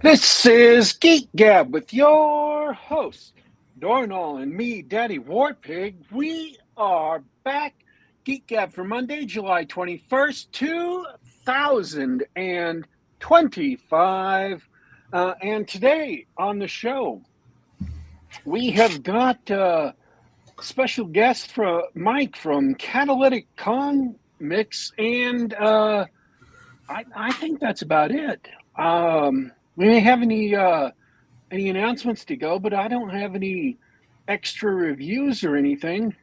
This is Geek Gab with your host, Dornall, and me, Daddy Warpig. We are back. Geek Gab for Monday, July 21st, 2025. And today on the show, we have got special guest from Mike from Catalytic Comics, and I think that's about it. We may have any announcements to go, but I don't have any extra reviews or anything.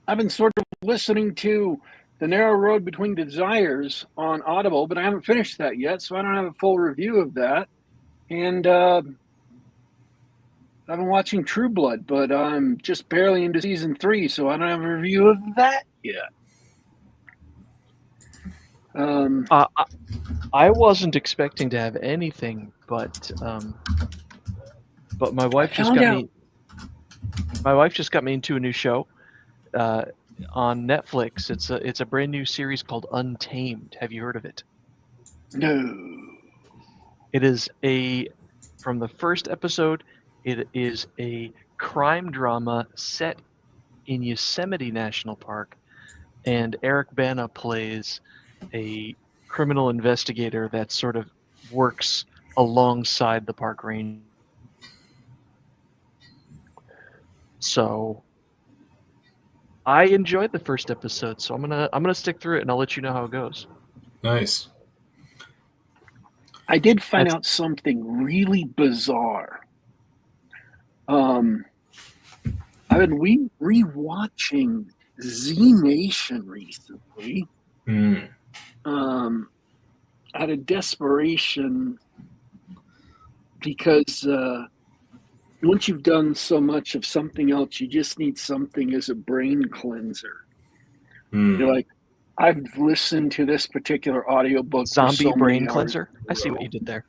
I've been sort of listening to The Narrow Road Between Desires on Audible, but I haven't finished that yet, so I don't have a full review of that. And I've been watching True Blood, but I'm just barely into season 3, so I don't have a review of that yet. I wasn't expecting to have anything, but my wife just got me into a new show on Netflix. It's a brand new series called Untamed. Have you heard of it? No. It is from the first episode, it is a crime drama set in Yosemite National Park, and Eric Bana plays a criminal investigator that sort of works alongside the park ranger. So I enjoyed the first episode, so I'm gonna stick through it, and I'll let you know how it goes. Nice. I did find out something really bizarre. I've been rewatching Z Nation recently. Out of desperation, because once you've done so much of something else, you just need something as a brain cleanser. You're like, I've listened to this particular audiobook. Zombie brain cleanser? I see what you did there.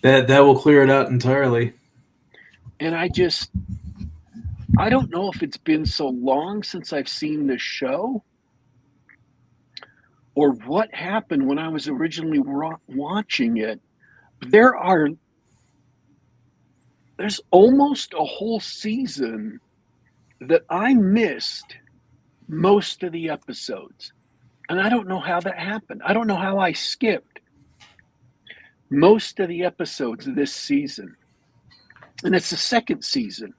That will clear it out entirely. And I don't know if it's been so long since I've seen the show, or what happened when I was originally watching it. There's almost a whole season that I missed most of the episodes. And I don't know how that happened. I don't know how I skipped most of the episodes of this season. And it's the second season.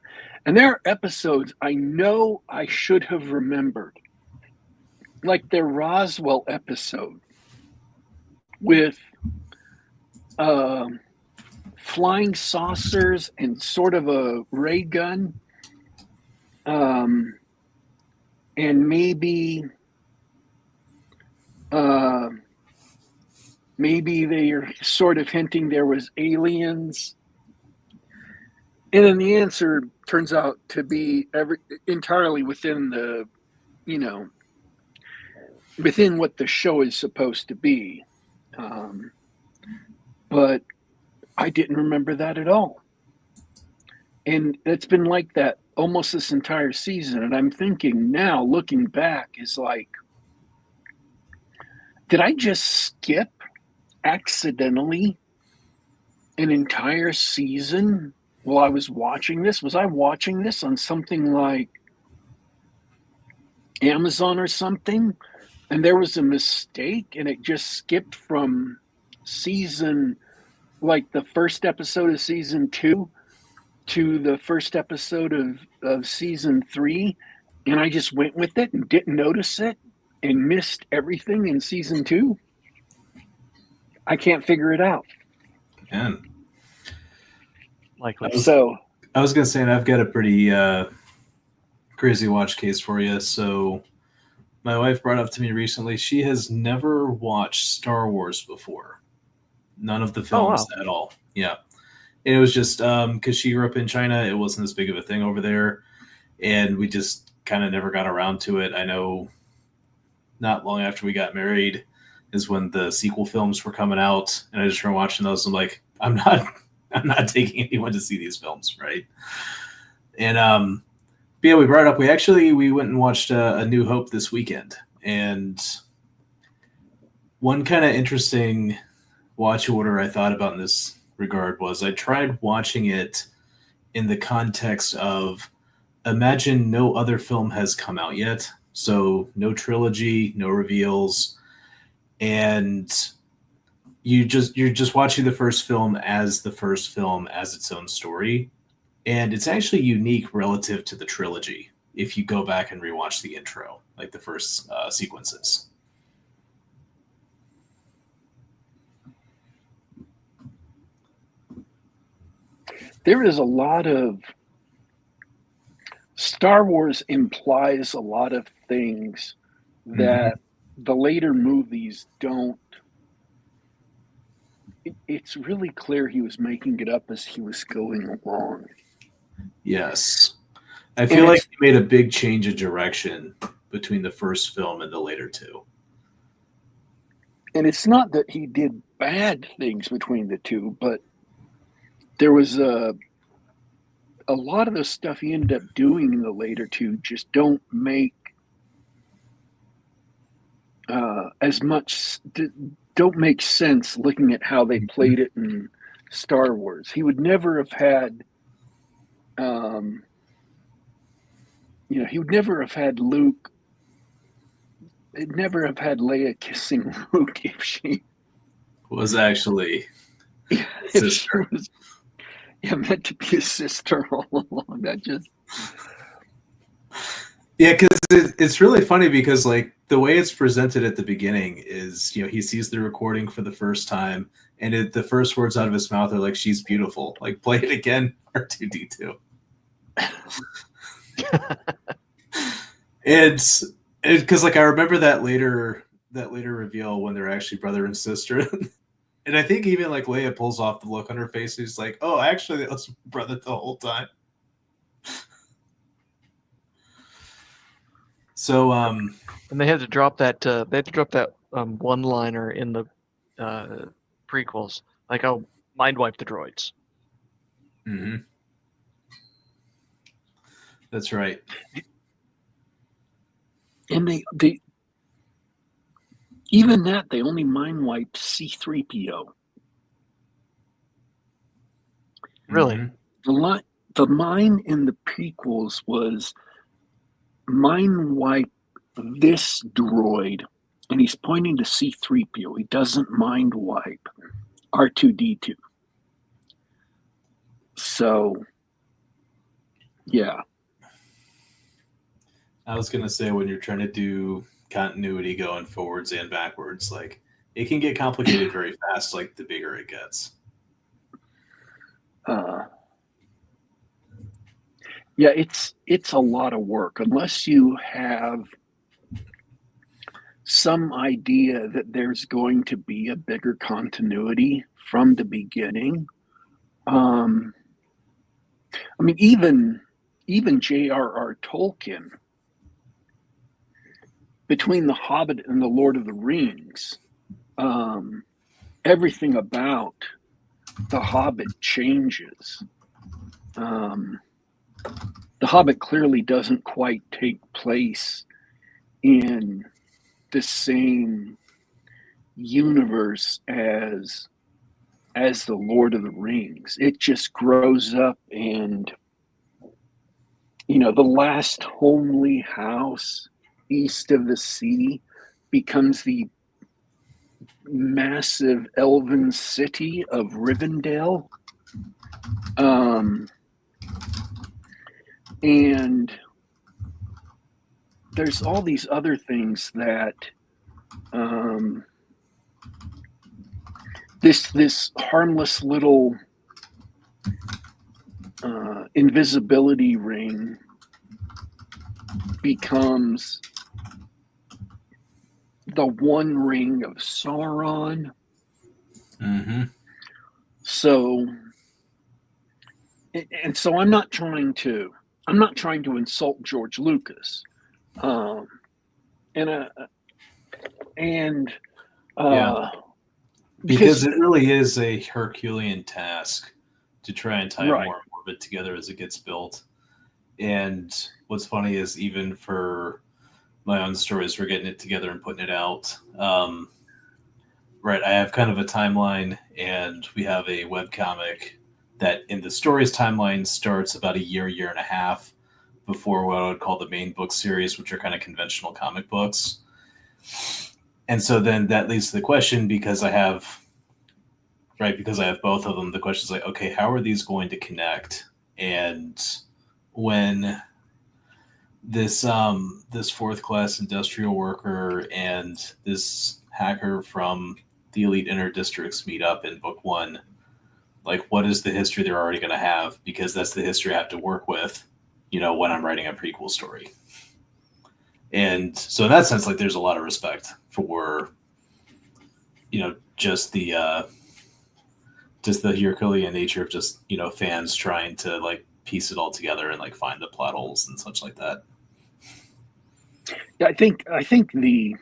And there are episodes I know I should have remembered. Like their Roswell episode with flying saucers and sort of a ray gun. And maybe they are sort of hinting there was aliens. And then the answer turns out to be entirely within within what the show is supposed to be. But I didn't remember that at all. And it's been like that almost this entire season. And I'm thinking now, looking back, is like, did I just skip accidentally an entire season while I was watching this? Was I watching this on something like Amazon or something? And there was a mistake and it just skipped from season, like the first episode of season 2 to the first episode of season 3. And I just went with it and didn't notice it and missed everything in season 2. I can't figure it out. Man. Likely. I was going to say, and I've got a pretty crazy watch case for you. So my wife brought up to me recently, she has never watched Star Wars before. None of the films at all. Yeah. And it was just because she grew up in China, it wasn't as big of a thing over there. And we just kind of never got around to it. I know not long after we got married is when the sequel films were coming out. And I just remember watching those. I'm like, I'm not taking anyone to see these films, right? And but yeah, we brought it up. We went and watched A New Hope this weekend. And one kind of interesting watch order I thought about in this regard was I tried watching it in the context of imagine no other film has come out yet. So no trilogy, no reveals, and you're just watching the first film as its own story. And it's actually unique relative to the trilogy if you go back and rewatch the intro, like the first sequences. There is a lot of Star Wars implies a lot of things that the later movies don't. It's really clear he was making it up as he was going along. Yes. I feel like he made a big change of direction between the first film and the later two. And it's not that he did bad things between the two, but there was a lot of the stuff he ended up doing in the later two just don't make don't make sense looking at how they played it in Star Wars. He would never have had he would never have had Luke. He'd never have had Leia kissing Luke if she was actually sister. She was meant to be a sister all along. That just because it's really funny because like the way it's presented at the beginning is he sees the recording for the first time and the first words out of his mouth are like she's beautiful, like play it again, R2D2. It's because like I remember that later reveal when they're actually brother and sister. And I think even like Leia pulls off the look on her face. He's like, "Oh, actually, that was brother the whole time." So, and they had to drop that. One-liner in the prequels, like, "Oh, mind wipe the droids." Mm-hmm. That's right. And they even that they only mind wiped C-3PO. Really? Mm-hmm. The mine in the prequels was mind wipe this droid, and he's pointing to C-3PO. He doesn't mind wipe R2D2. So, yeah. I was gonna say when you're trying to do continuity going forwards and backwards, like it can get complicated very fast. Like the bigger it gets. Yeah, it's a lot of work unless you have some idea that there's going to be a bigger continuity from the beginning. I mean, even J.R.R. Tolkien, between The Hobbit and The Lord of the Rings, everything about The Hobbit changes. The Hobbit clearly doesn't quite take place in the same universe as the Lord of the Rings. It just grows up, and the last homely house east of the sea becomes the massive elven city of Rivendell. And there's all these other things that this harmless little invisibility ring becomes the one ring of Sauron. Mm-hmm. So I'm not trying to insult George Lucas, because it really is a Herculean task to try and tie more and more of it together as it gets built. And what's funny is even for my own stories, we're getting it together and putting it out. Right. I have kind of a timeline, and we have a webcomic that in the story's timeline starts about a year and a half before what I would call the main book series, which are kind of conventional comic books. And so then that leads to the question, because I have both of them, the question is like, okay, how are these going to connect? And when this fourth class industrial worker and this hacker from the elite inner districts meet up in book one, like, what is the history they're already going to have? Because that's the history I have to work with, when I'm writing a prequel story. And so in that sense, like, there's a lot of respect for, just the Herculean nature of just, fans trying to like piece it all together and like find the plot holes and such like that. I think the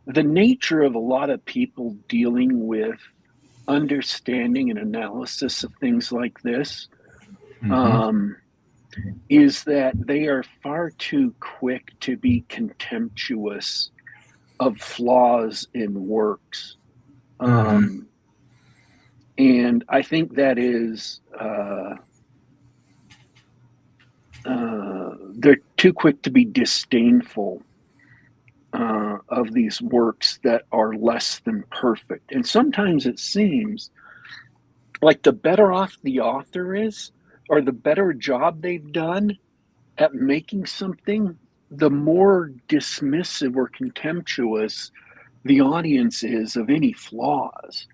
nature of a lot of people dealing with understanding and analysis of things like this is that they are far too quick to be contemptuous of flaws in works. And I think that is they're too quick to be disdainful of these works that are less than perfect. And sometimes it seems like the better off the author is, or the better job they've done at making something, the more dismissive or contemptuous the audience is of any flaws.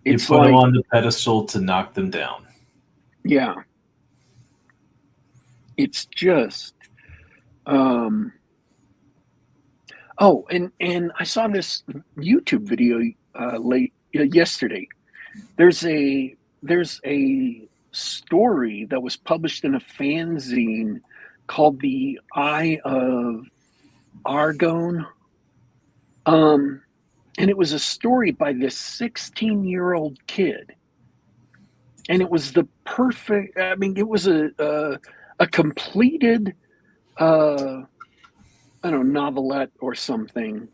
It's you put them on the pedestal to knock them down. Yeah. It's just and I saw this YouTube video yesterday. There's a story that was published in a fanzine called The Eye of Argon. And it was a story by this 16-year-old kid. And it was the perfect, I mean, it was a completed novelette or something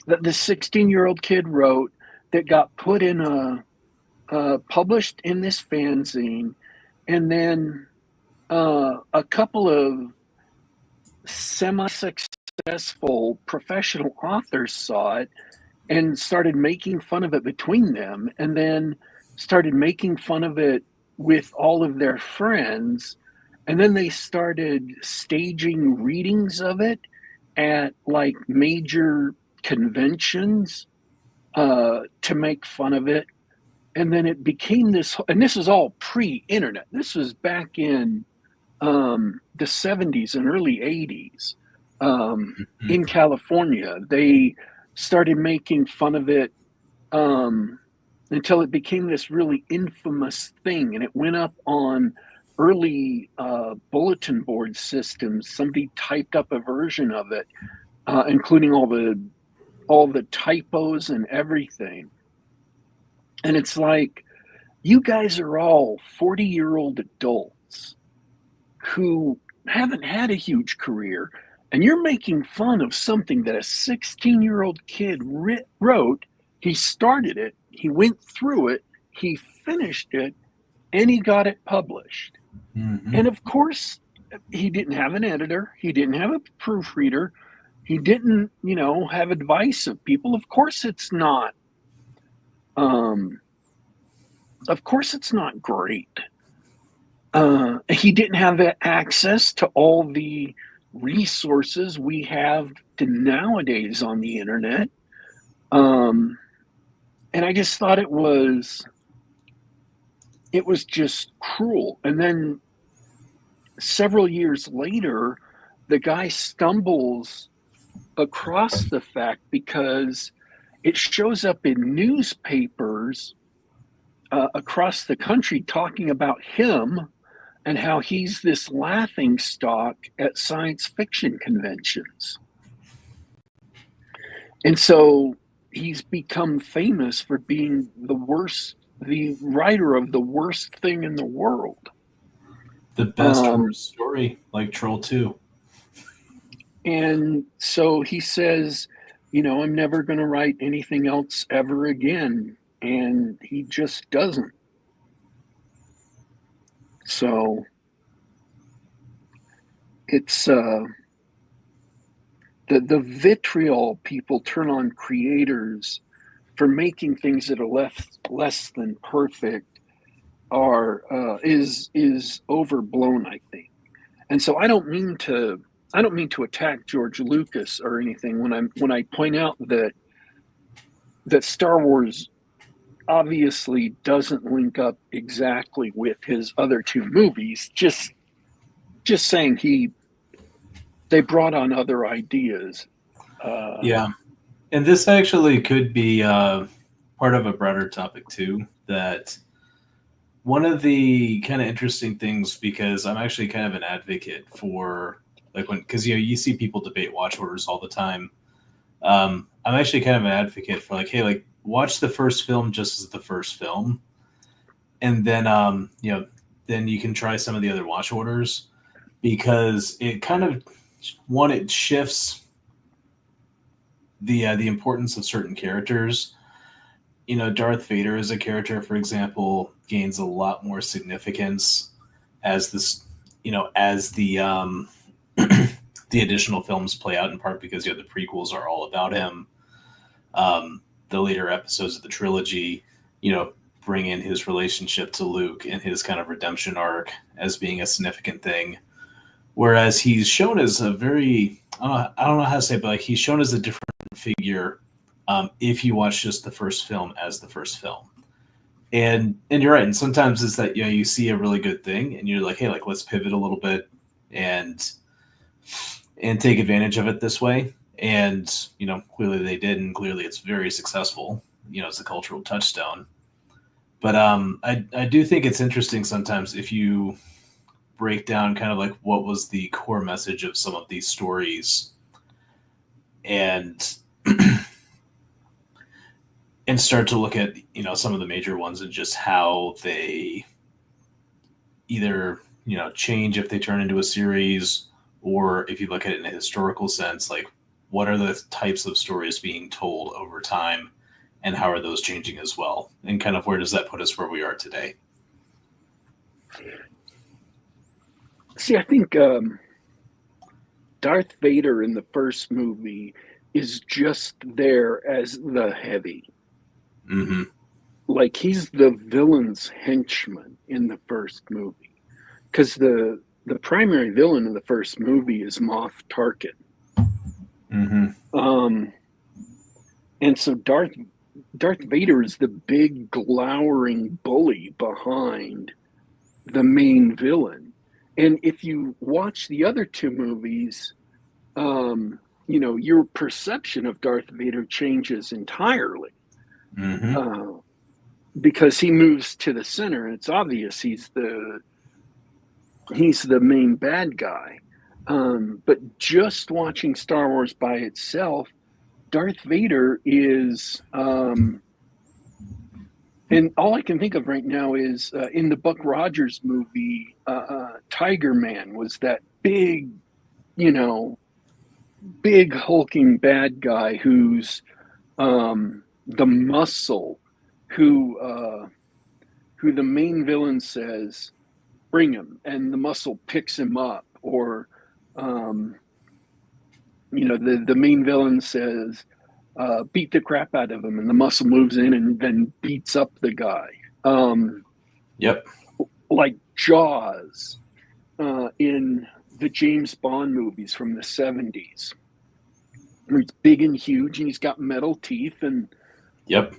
that the 16-year-old kid wrote that got put in published in this fanzine, and then a couple of semi-successful professional authors saw it and started making fun of it between them, and then started making fun of it with all of their friends, and then they started staging readings of it at like major conventions to make fun of it. And then it became this, and this is all pre-internet. This was back in the 70s and early 80s in California. They started making fun of it until it became this really infamous thing, and it went up on early bulletin board systems. Somebody typed up a version of it, including all the typos and everything. And it's like, you guys are all 40-year-old adults who haven't had a huge career, and you're making fun of something that a 16-year-old kid wrote. He started it, he went through it, he finished it, and he got it published. And of course, he didn't have an editor, he didn't have a proofreader, he didn't, have advice of people. Of course it's not great. He didn't have access to all the resources we have nowadays on the internet. And I just thought it was just cruel. And then several years later, the guy stumbles across the fact because it shows up in newspapers across the country talking about him and how he's this laughing stock at science fiction conventions. And so he's become famous for being the writer of the worst thing in the world. The best worst story, like Troll 2. And so he says, I'm never going to write anything else ever again. And he just doesn't. So it's the vitriol people turn on creators for making things that are less than perfect is overblown, I think. And so I don't mean to attack George Lucas or anything when I point out that Star Wars obviously doesn't link up exactly with his other two movies. Just saying they brought on other ideas. Yeah. And this actually could be part of a broader topic too. That one of the kind of interesting things, because I'm actually kind of an advocate for because you see people debate watch orders all the time. I'm actually kind of an advocate for hey, watch the first film just as the first film, and then then you can try some of the other watch orders, because it kind of it shifts the importance of certain characters. Darth Vader as a character, for example, gains a lot more significance as as the the additional films play out, in part because the prequels are all about him. The later episodes of the trilogy, bring in his relationship to Luke and his kind of redemption arc as being a significant thing. Whereas he's shown as a very, I don't know how to say it, but he's shown as a different figure if you watch just the first film as the first film. And you're right. And sometimes it's that, you see a really good thing and you're like, hey, let's pivot a little bit and take advantage of it this way. And, clearly they did. And clearly it's very successful, as a cultural touchstone. But I do think it's interesting sometimes if you break down kind of what was the core message of some of these stories and and start to look at some of the major ones and just how they either change if they turn into a series, or if you look at it in a historical sense, what are the types of stories being told over time and how are those changing as well, and kind of where does that put us where we are today? See, I think Darth Vader in the first movie is just there as the heavy. Mm-hmm. He's the villain's henchman in the first movie, because the primary villain in the first movie is Moff Tarkin. Mm-hmm. And so Darth Vader is the big glowering bully behind the main villain. And if you watch the other two movies, your perception of Darth Vader changes entirely. Mm-hmm. Because he moves to the center, and it's obvious he's the main bad guy. But just watching Star Wars by itself, Darth Vader is, and all I can think of right now is in the Buck Rogers movie, Tiger Man was that big, big hulking bad guy who's the muscle, who the main villain says, "Bring him," and the muscle picks him up, or the main villain says, "Beat the crap out of him," and the muscle moves in and then beats up the guy. Yep. Like Jaws in the James Bond movies from the 70s. He's big and huge, and he's got metal teeth, and Yep.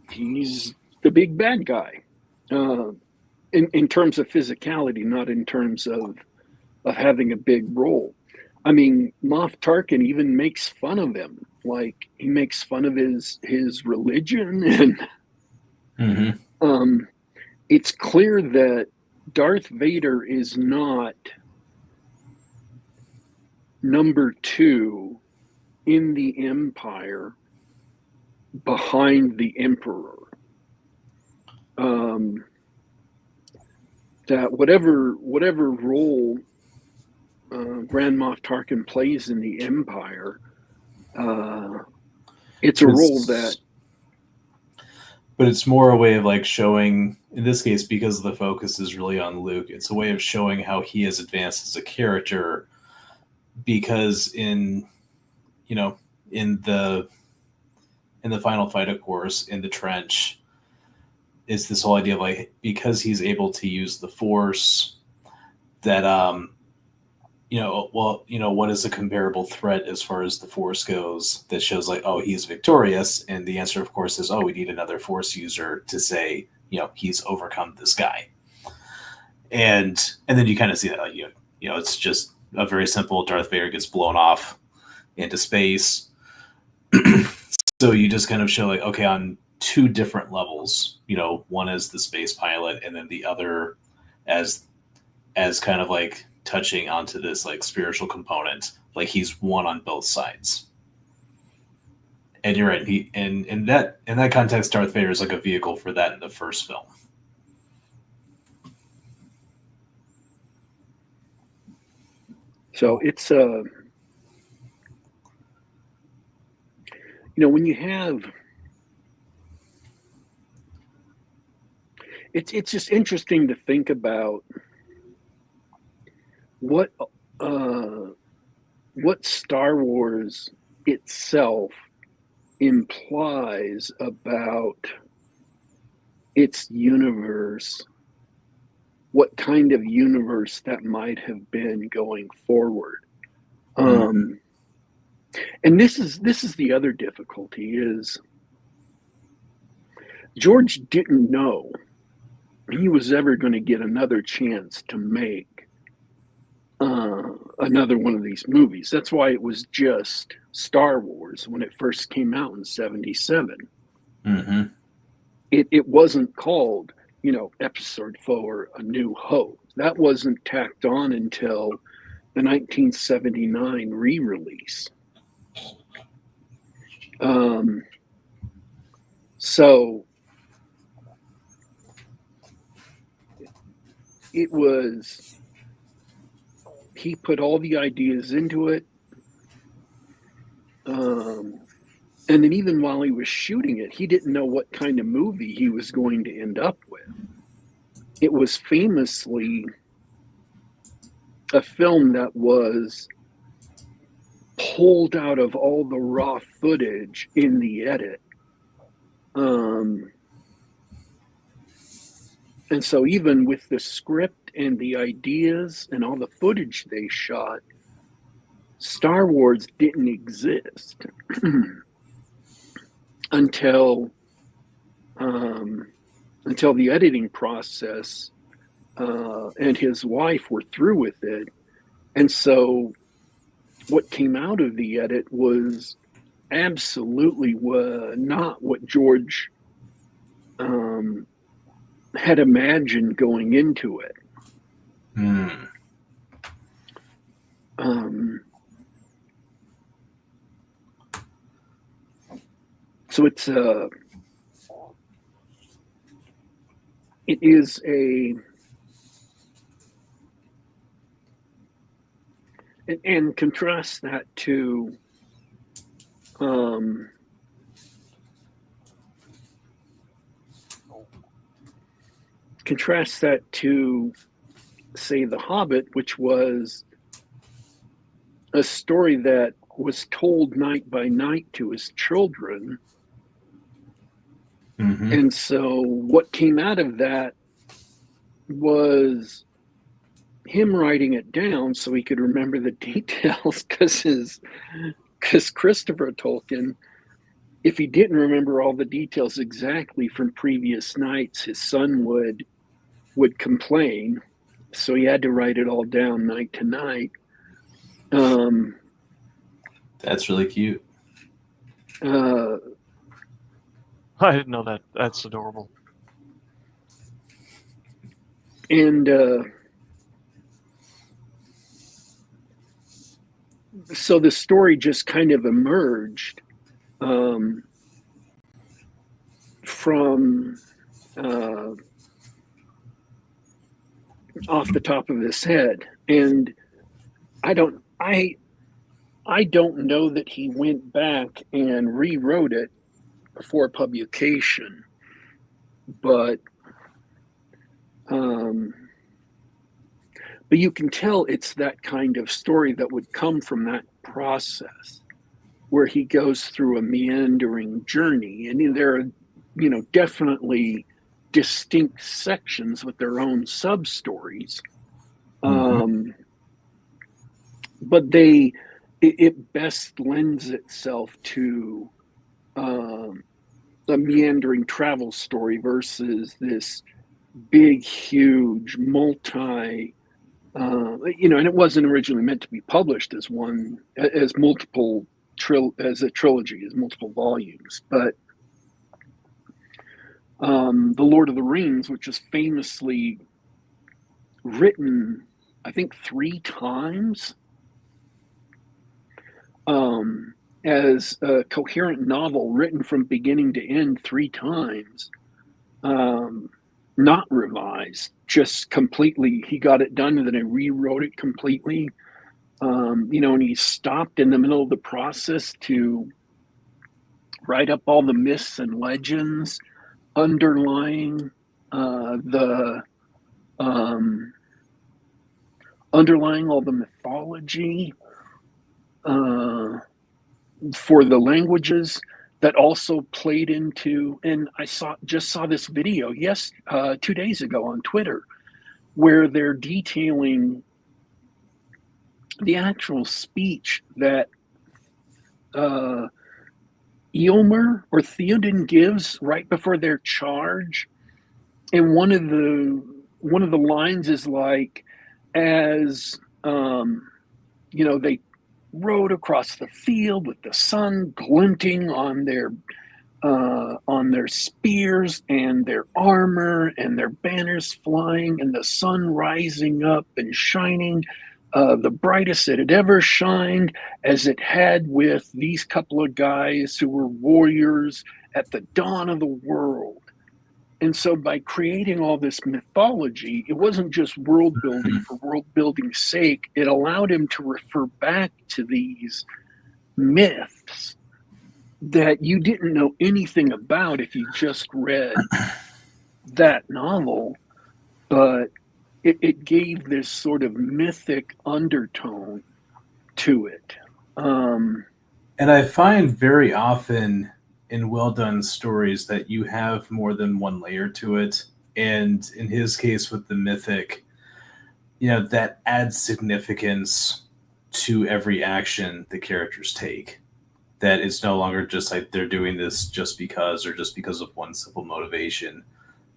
he's the big bad guy. In terms of physicality, not in terms of having a big role. I mean, Moff Tarkin even makes fun of him. He makes fun of his religion, and Mm-hmm. It's clear that Darth Vader is not number two in the Empire behind the Emperor. That whatever role Grand Moff Tarkin plays in the Empire, It's a role that, but it's more a way of like showing, in this case, because the focus is really on Luke, it's a way of showing how he has advanced as a character. Because in the final fight, of course, in the trench, is this whole idea of like, because he's able to use the Force, that what is a comparable threat as far as the Force goes that shows like, oh, he's victorious? And the answer, of course, is, oh, we need another Force user to say, he's overcome this guy. And then you kind of see that, it's just a very simple Darth Vader gets blown off into space. So you just kind of show like, okay, on two different levels, one as the space pilot and then the other as kind of like touching onto this like spiritual component, like he's one on both sides. And you're right, he in that context, Darth Vader is like a vehicle for that in the first film. so it's when you have, it's just interesting to think about what Star Wars itself implies about its universe, what kind of universe that might have been going forward. And this is the other difficulty is George didn't know he was ever going to get another chance to make another one of these movies. That's why it was just Star Wars when it first came out in 1977. Mm-hmm. It wasn't called, Episode 4, A New Hope. That wasn't tacked on until the 1979 re-release. So it was, he put all the ideas into it. And then even while he was shooting it, he didn't know what kind of movie he was going to end up with. It was famously a film that was pulled out of all the raw footage in the edit. And so even with the script and the ideas and all the footage they shot, Star Wars didn't exist until the editing process and his wife were through with it. And so what came out of the edit was absolutely not what George had imagined going into it. So it is and contrast that to say The Hobbit, which was a story that was told night by night to his children. Mm-hmm. And so what came out of that was him writing it down so he could remember the details, because Christopher Tolkien, if he didn't remember all the details exactly from previous nights, his son would complain. So he had to write it all down night to night. That's really cute. I didn't know that. That's adorable. And so the story just kind of emerged from off the top of his head. And I I don't know that he went back and rewrote it before publication, but um, but you can tell it's that kind of story that would come from that process, where he goes through a meandering journey, and there are, definitely distinct sections with their own sub stories. But it best lends itself to a meandering travel story versus this big, huge, and it wasn't originally meant to be published as as a trilogy, as multiple volumes. But The Lord of the Rings, which is famously written, I think, 3 times as a coherent novel, written from beginning to end 3 times, not revised, just completely. He got it done and then he rewrote it completely. And he stopped in the middle of the process to write up all the myths and legends underlying the underlying all the mythology for the languages that also played into. And I just saw this video 2 days ago on Twitter, where they're detailing the actual speech that Eomer or Theoden gives right before their charge. And one of the lines is like, as they rode across the field with the sun glinting on their spears and their armor and their banners flying, and the sun rising up and shining the brightest it had ever shined, as it had with these couple of guys who were warriors at the dawn of the world. And so by creating all this mythology, it wasn't just world building for world building's sake. It allowed him to refer back to these myths that you didn't know anything about if you just read that novel. But it gave this sort of mythic undertone to it. And I find very often in well-done stories that you have more than one layer to it. And in his case with the mythic, that adds significance to every action the characters take. That it's no longer just like they're doing this just because, or just because of one simple motivation,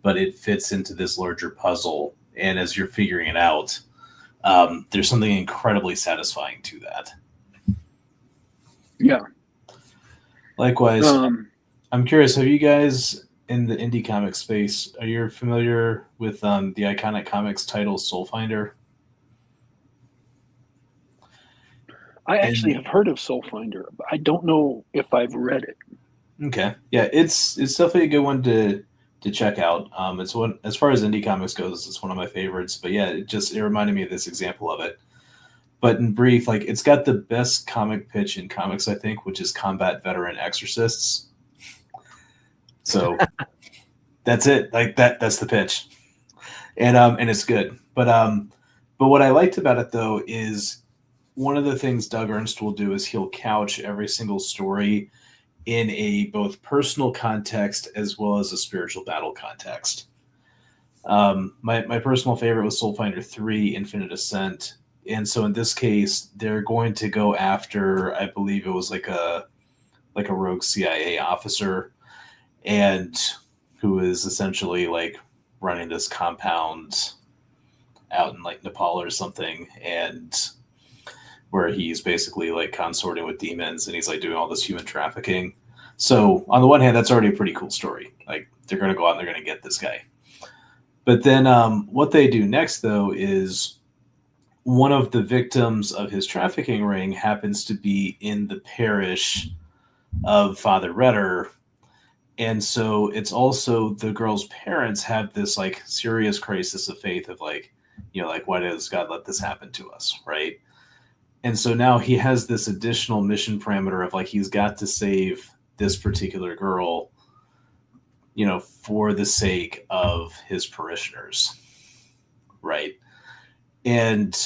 but it fits into this larger puzzle. And as you're figuring it out, there's something incredibly satisfying to that. Yeah. Likewise, I'm curious, have you guys in the indie comic space, are you familiar with the iconic comics title Soulfinder? I actually have heard of Soulfinder, but I don't know if I've read it. Okay. Yeah, it's definitely a good one to check out. It's one, as far as indie comics goes, it's one of my favorites. But yeah, it reminded me of this example of it. But in brief, like, it's got the best comic pitch in comics, I think, which is combat veteran exorcists. So that's it. Like that's the pitch. And it's good. But what I liked about it though is one of the things Doug Ernst will do is he'll couch every single story in a both personal context as well as a spiritual battle context. My personal favorite was Soulfinder 3, Infinite Ascent. And so in this case, they're going to go after, I believe it was like a rogue CIA officer, and who is essentially like running this compound out in like Nepal or something, and where he's basically like consorting with demons and he's like doing all this human trafficking. So on the one hand, that's already a pretty cool story. Like, they're going to go out and they're going to get this guy. But then what they do next, though, is one of the victims of his trafficking ring happens to be in the parish of Father Redder. And so it's also the girl's parents have this like serious crisis of faith of like, like, why does God let this happen to us? Right. And so now he has this additional mission parameter of like he's got to save this particular girl, for the sake of his parishioners, right? And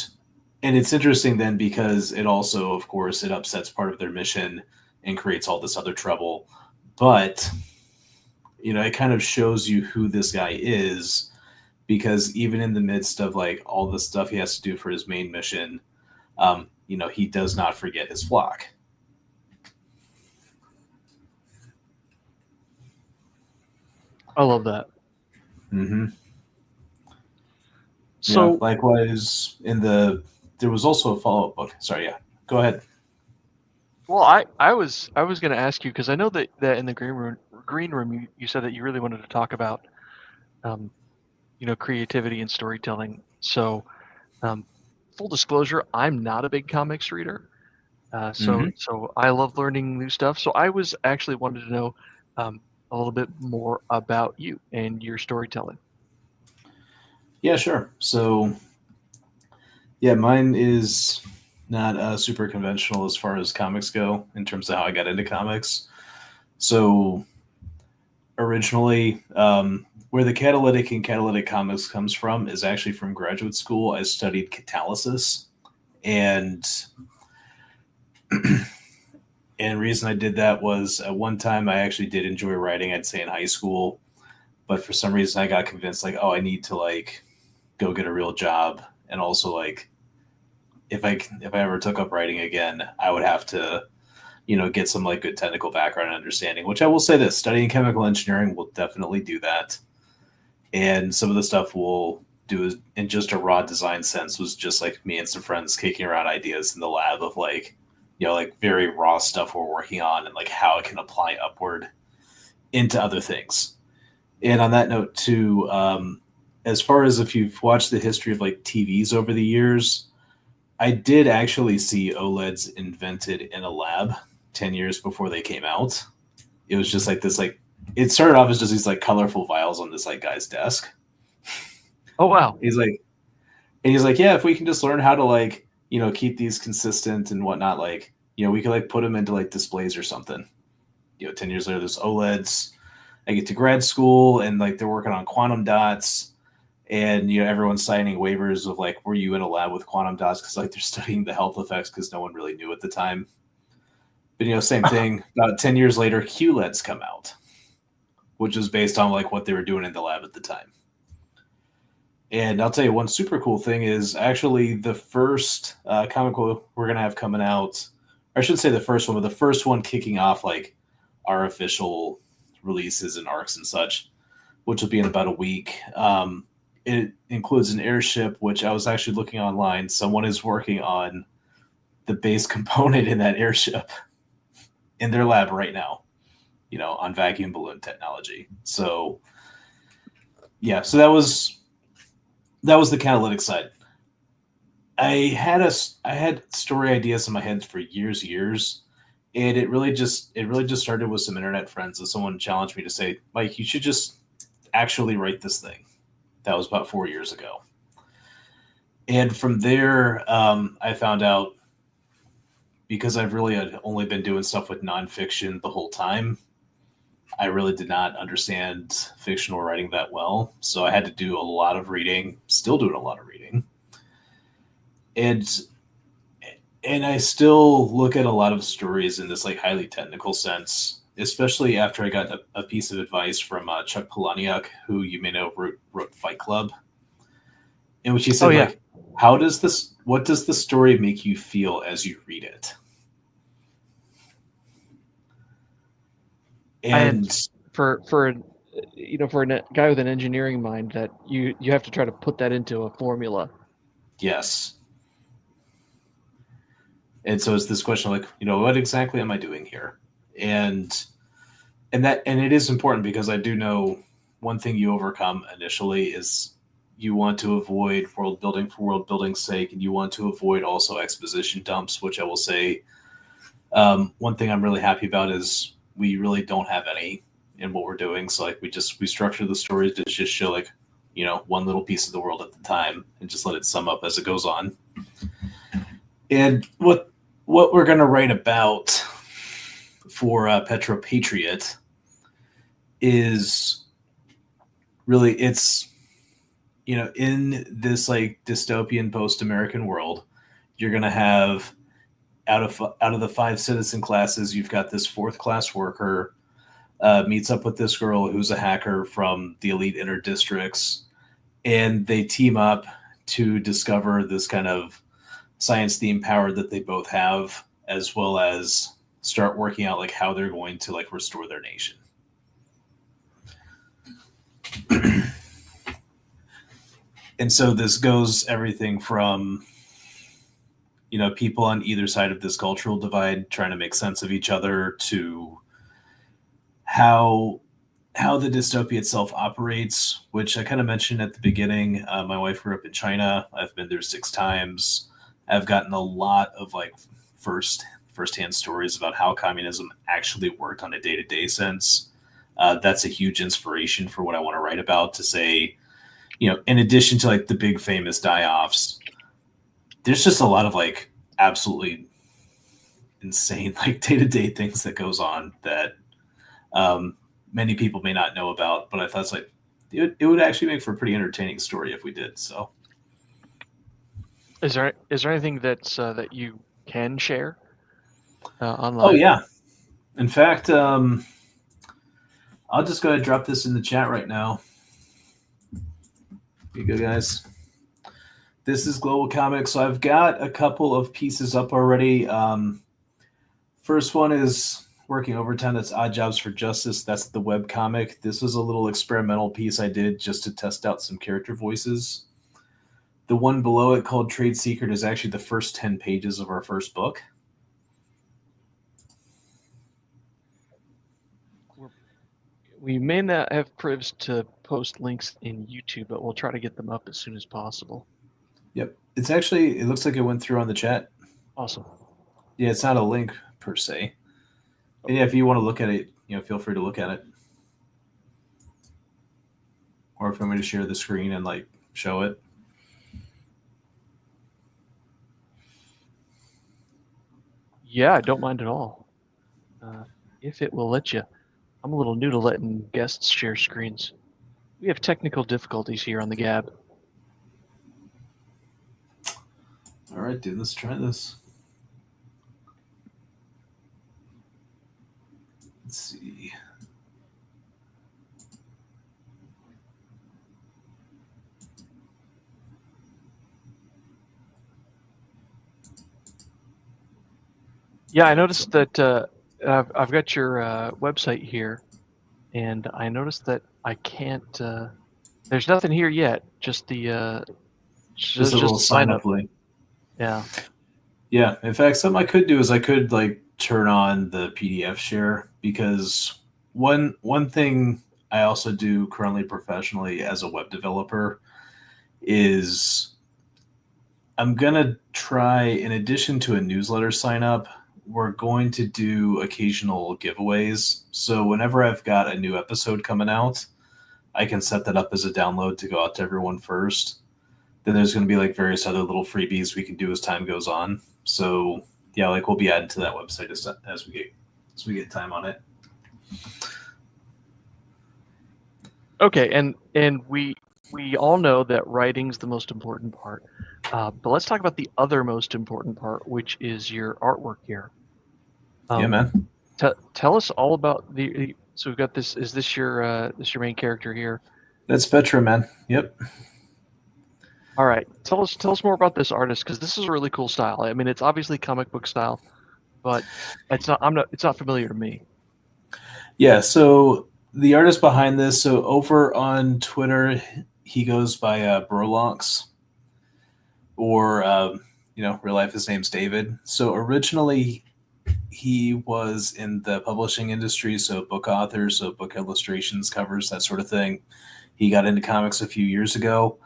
it's interesting then because it also, of course, it upsets part of their mission and creates all this other trouble. But it kind of shows you who this guy is, because even in the midst of like all the stuff he has to do for his main mission, he does not forget his flock. I love that. Mm-hmm. So likewise, there was also a follow-up book. Sorry, yeah, go ahead. Well, I was going to ask you, because I know that in the green room you said that you really wanted to talk about creativity and storytelling. So full disclosure, I'm not a big comics reader. So I love learning new stuff. So I was actually wanted to know a little bit more about you and your storytelling. Yeah, sure. So yeah, mine is not super conventional as far as comics go in terms of how I got into comics. So originally, where the Catalytic and Catalytic Comics comes from is actually from graduate school. I studied catalysis, and and reason I did that was at one time I actually did enjoy writing, I'd say in high school, but for some reason I got convinced like, oh, I need to like go get a real job, and also like if I ever took up writing again, I would have to get some like good technical background and understanding, which I will say this, studying chemical engineering will definitely do that. And some of the stuff we'll do is, in just a raw design sense, was just like me and some friends kicking around ideas in the lab of like, like very raw stuff we're working on and like how it can apply upward into other things. And on that note too, as far as if you've watched the history of like TVs over the years, I did actually see OLEDs invented in a lab 10 years before they came out. It was just like this, like, it started off as just these like colorful vials on this like guy's desk. Oh, wow. He's like, yeah, if we can just learn how to like, keep these consistent and whatnot, like, we could like put them into like displays or something. 10 years later, there's OLEDs. I get to grad school and like they're working on quantum dots. And everyone's signing waivers of like, were you in a lab with quantum dots? Because like they're studying the health effects because no one really knew at the time. But same thing. About 10 years later, QLEDs come out, which is based on like what they were doing in the lab at the time. And I'll tell you one super cool thing is actually the first comic book we're gonna have coming out. Or I should say the first one, but the first one kicking off like our official releases and arcs and such, which will be in about a week. It includes an airship, which I was actually looking online. Someone is working on the base component in that airship in their lab right now, on vacuum balloon technology. So, yeah, so that was the catalytic side. I had story ideas in my head for years, and it really just started with some internet friends, and someone challenged me to say, Mike, you should just actually write this thing. That was about 4 years ago. And from there, I found out, because I've really had only been doing stuff with nonfiction the whole time, I really did not understand fictional writing that well. So I had to do a lot of reading, still doing a lot of reading. And I still look at a lot of stories in this like highly technical sense, especially after I got a piece of advice from Chuck Palahniuk, who you may know wrote Fight Club, in which he said, like, what does the story make you feel as you read it? And for a guy with an engineering mind, that you have to try to put that into a formula. Yes. And so it's this question, like, what exactly am I doing here? And it is important, because I do know one thing you overcome initially is you want to avoid world building for world building's sake, and you want to avoid also exposition dumps, which I will say, one thing I'm really happy about is we really don't have any in what we're doing. So like we structure the stories to just show like, one little piece of the world at the time and just let it sum up as it goes on. And what we're going to write about for Petro Patriot is really, it's, in this like dystopian post-American world, you're going to have out of the 5 citizen classes, you've got this 4th class worker meets up with this girl who's a hacker from the elite inner districts, and they team up to discover this kind of science themed power that they both have, as well as start working out like how they're going to like restore their nation. And so this goes everything from people on either side of this cultural divide trying to make sense of each other, to how the dystopia itself operates, which I kind of mentioned at the beginning. My wife grew up in China. I've been there 6 times. I've gotten a lot of like firsthand stories about how communism actually worked on a day-to-day sense. That's a huge inspiration for what I want to write about, to say, in addition to like the big famous die-offs, there's just a lot of like absolutely insane like day-to-day things that goes on that many people may not know about, but I thought it's like it would actually make for a pretty entertaining story if we did. So Is there anything that's that you can share online? Oh yeah, in fact, I'll just go ahead and drop this in the chat right now. Here you go, guys. This is Global Comics. So I've got a couple of pieces up already. First one is working overtime. That's Odd Jobs for Justice. That's the web comic. This was a little experimental piece I did just to test out some character voices. The one below it, called Trade Secret, is actually the first 10 pages of our first book. We may not have privs to post links in YouTube, but we'll try to get them up as soon as possible. Yep. It's actually, it looks like it went through on the chat. Awesome. Yeah, it's not a link per se. And yeah, if you want to look at it, feel free to look at it. Or if you want me to share the screen and like show it. Yeah, I don't mind at all. If it will let you. I'm a little new to letting guests share screens. We have technical difficulties here on the Gab. All right, dude, let's try this. Let's see. Yeah, I noticed that I've got your website here, and I noticed that I can't. There's nothing here yet. Just the Just a little sign up link. Yeah. Yeah. In fact, something I could do is I could like turn on the PDF share, because one thing I also do currently professionally as a web developer is I'm gonna try, in addition to a newsletter sign up, we're going to do occasional giveaways. So whenever I've got a new episode coming out, I can set that up as a download to go out to everyone first. Then there's going to be like various other little freebies we can do as time goes on. So yeah, like we'll be adding to that website as we get time on it. Okay, and we all know that writing's the most important part, but let's talk about the other most important part, which is your artwork here. Yeah, man. Tell us all about the. So we've got this. Is this your main character here? That's Petra, man. Yep. All right. Tell us more about this artist, because this is a really cool style. I mean, it's obviously comic book style, but it's not familiar to me. Yeah. So the artist behind this, so over on Twitter, he goes by Burlonks, or real life his name's David. So originally he was in the publishing industry, so book author, so book illustrations, covers, that sort of thing. He got into comics a few years ago.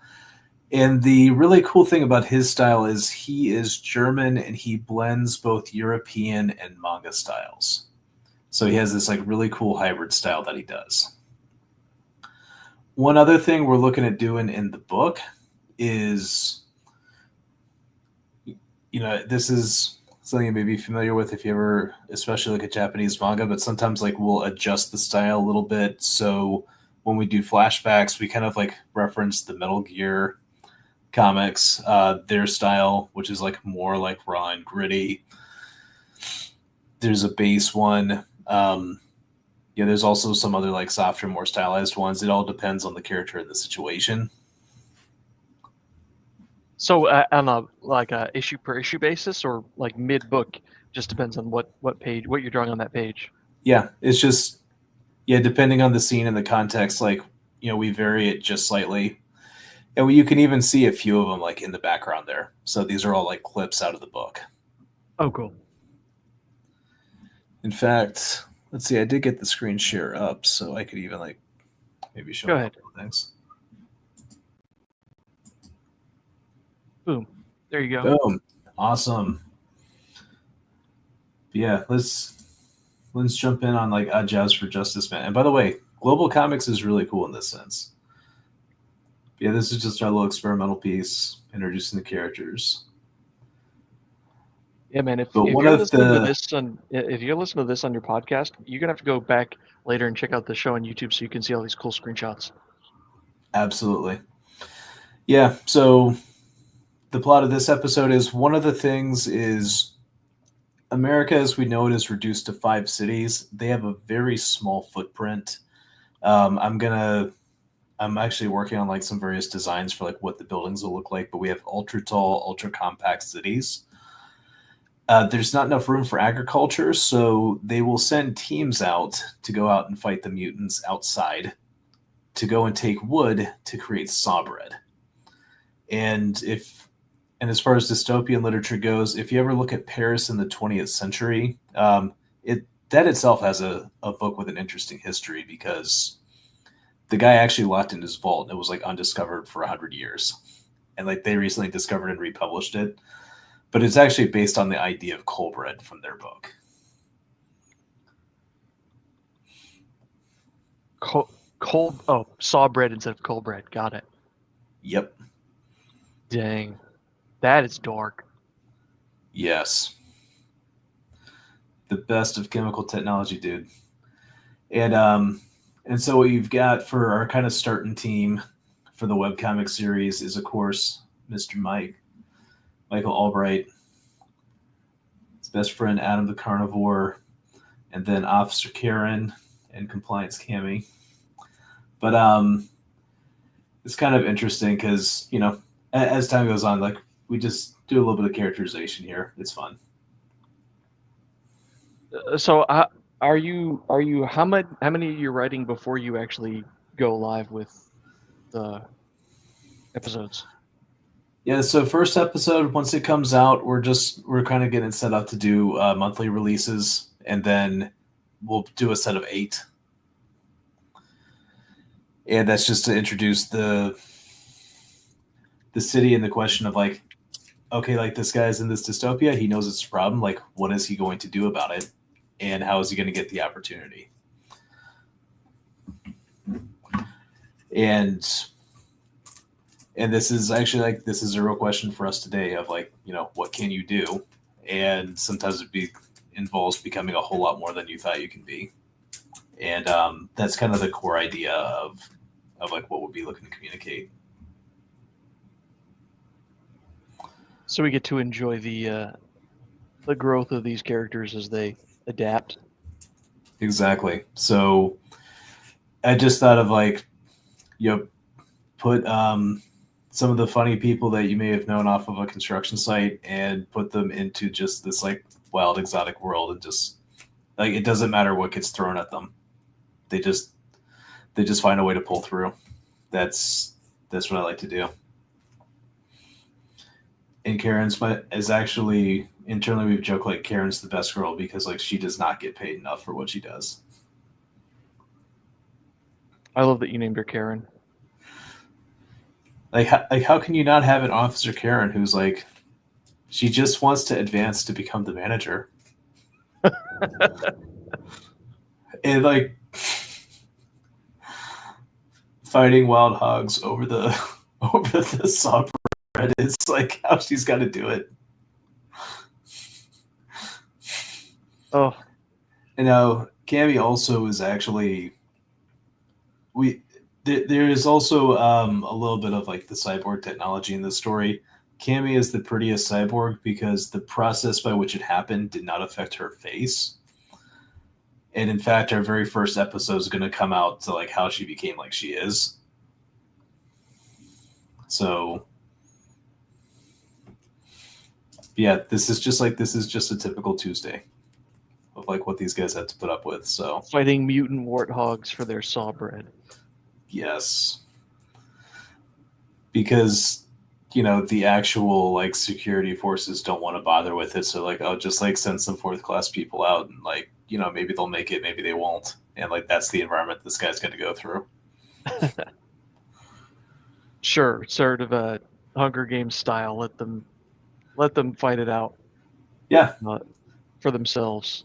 And the really cool thing about his style is he is German, and he blends both European and manga styles. So he has this like really cool hybrid style that he does. One other thing we're looking at doing in the book is, this is something you may be familiar with if you ever, especially like a Japanese manga, but sometimes like we'll adjust the style a little bit. So when we do flashbacks, we kind of like reference the Metal Gear comics, their style, which is like more like raw and gritty. There's a base one. There's also some other like softer, more stylized ones. It all depends on the character and the situation. So on a issue per issue basis, or like mid book, just depends on what page, what you're drawing on that page. Yeah, it's just depending on the scene and the context, like we vary it just slightly, and you can even see a few of them like in the background there. So these are all like clips out of the book. Oh, cool. In fact, let's see. I did get the screen share up, so I could even like maybe show Go a ahead. couple of things. Boom. There you go. Boom. Awesome. But yeah, let's jump in on like Jazz for Justice, man. And by the way, Global Comics is really cool in this sense. Yeah, this is just our little experimental piece introducing the characters. Yeah, man. If you're listening to this on your podcast, you're gonna have to go back later and check out the show on YouTube so you can see all these cool screenshots. Absolutely. Yeah. So the plot of this episode is one of the things is America, as we know it, is reduced to 5 cities. They have a very small footprint. I'm actually working on like some various designs for like what the buildings will look like, but we have ultra tall, ultra compact cities. There's not enough room for agriculture, so they will send teams out to go out and fight the mutants outside to go and take wood to create saw bread. And as far as dystopian literature goes, if you ever look at Paris in the 20th century, that itself has a book with an interesting history because the guy actually left in his vault and it was like undiscovered for 100 years. And like they recently discovered and republished it. But it's actually based on the idea of coal bread from their book. Saw bread instead of coal bread. Got it. Yep. Dang. That is dark. Yes. The best of chemical technology, dude. And so what you've got for our kind of starting team for the webcomic series is, of course, Mr. Michael Albright, his best friend Adam the Carnivore, and then Officer Karen and Compliance Cammy. But it's kind of interesting because, as time goes on, like we just do a little bit of characterization here. It's fun. So are you how many are you writing before you actually go live with the episodes? Yeah, so first episode, once it comes out, we're kind of getting set up to do monthly releases, and then we'll do a set of 8. And that's just to introduce the city and the question of like, okay, like this guy's in this dystopia, he knows it's a problem, like what is he going to do about it? And how is he going to get the opportunity? And this is actually like, this is a real question for us today of like, what can you do? And sometimes involves becoming a whole lot more than you thought you can be. And that's kind of the core idea of like what we'll be looking to communicate. So we get to enjoy the growth of these characters as they adapt. Exactly. So I just thought of like, put some of the funny people that you may have known off of a construction site and put them into just this like wild exotic world, and just like it doesn't matter what gets thrown at them. They just find a way to pull through. That's what I like to do. And Karen's is actually internally we've joked like Karen's the best girl because like she does not get paid enough for what she does. I love that you named her Karen. Like how can you not have an Officer Karen who's like, she just wants to advance to become the manager, and like fighting wild hogs over the saw bread is like how she's got to do it. Oh, Cammy also is actually there is also a little bit of like the cyborg technology in this story. Cammy is the prettiest cyborg because the process by which it happened did not affect her face. And in fact, our very first episode is going to come out to like how she became like she is. So, yeah, this is just a typical Tuesday of like what these guys had to put up with. So, fighting mutant warthogs for their saw bread. yes, because the actual like security forces don't want to bother with it, so like I'll just like send some fourth class people out and like maybe they'll make it, maybe they won't, and like that's the environment this guy's going to go through. Sure, sort of a Hunger Games style. Let them fight it out. Yeah, for themselves.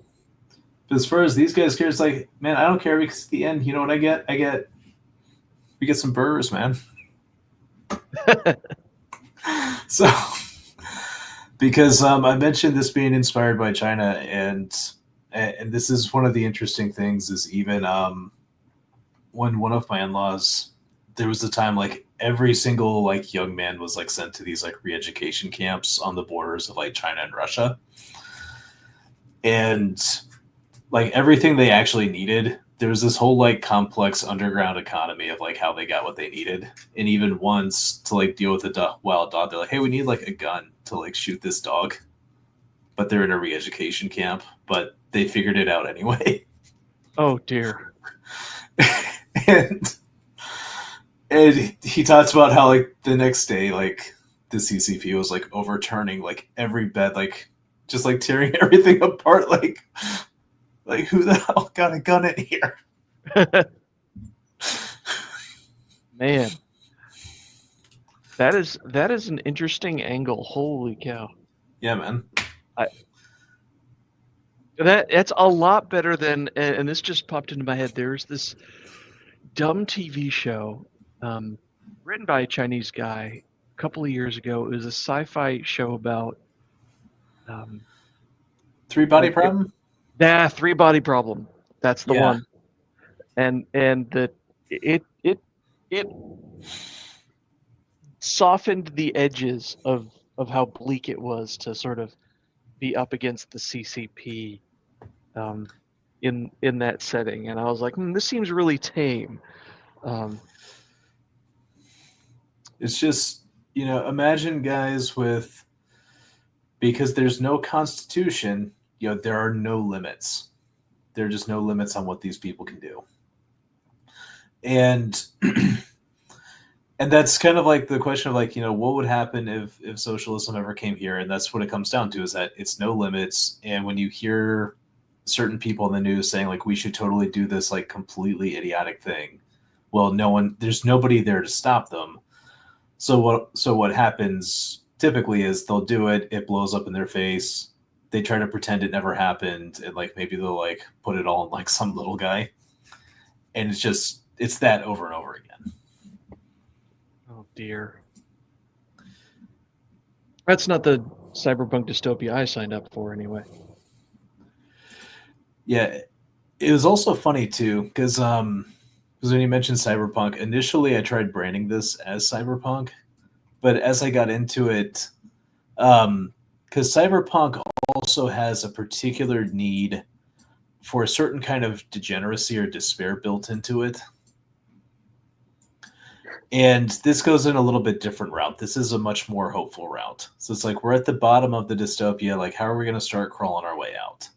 but as far as these guys care, it's like, man, I don't care, because at the end, you know what I get? We get some burgers, man. So, because I mentioned this being inspired by China, and this is one of the interesting things is even when one of my in-laws, there was a time like every single like young man was like sent to these like re-education camps on the borders of like China and Russia, and like everything they actually needed, there was this whole like complex underground economy of like how they got what they needed. And even once to like deal with a wild dog, they're like, hey, we need like a gun to like shoot this dog, but they're in a re-education camp, but they figured it out anyway. Oh dear. and he talks about how like the next day, like the CCP was like overturning like every bed, like just like tearing everything apart, like who the hell got a gun in here? Man, that is an interesting angle. Holy cow! Yeah, man. That's a lot better than. And this just popped into my head. There's this dumb TV show, written by a Chinese guy a couple of years ago. It was a sci-fi show about Three body problem. Three body problem. That's the one. And it softened the edges of how bleak it was to sort of be up against the CCP in that setting, and I was like, this seems really tame. It's just imagine guys with, because there's no constitution, there are no limits. There are just no limits on what these people can do. And and that's kind of like the question of like, what would happen if socialism ever came here? And that's what it comes down to, is that it's no limits. And when you hear certain people in the news saying like, we should totally do this like completely idiotic thing, well, there's nobody there to stop them. So what happens typically is they'll do it, it blows up in their face, they try to pretend it never happened, and like maybe they'll like put it all in like some little guy, and it's that over and over again. Oh dear. That's not the cyberpunk dystopia I signed up for anyway. Yeah, it was also funny too, because when you mentioned cyberpunk, initially I tried branding this as cyberpunk, but as I got into it, because cyberpunk also has a particular need for a certain kind of degeneracy or despair built into it. And this goes in a little bit different route. This is a much more hopeful route. So it's like we're at the bottom of the dystopia. Like, how are we going to start crawling our way out?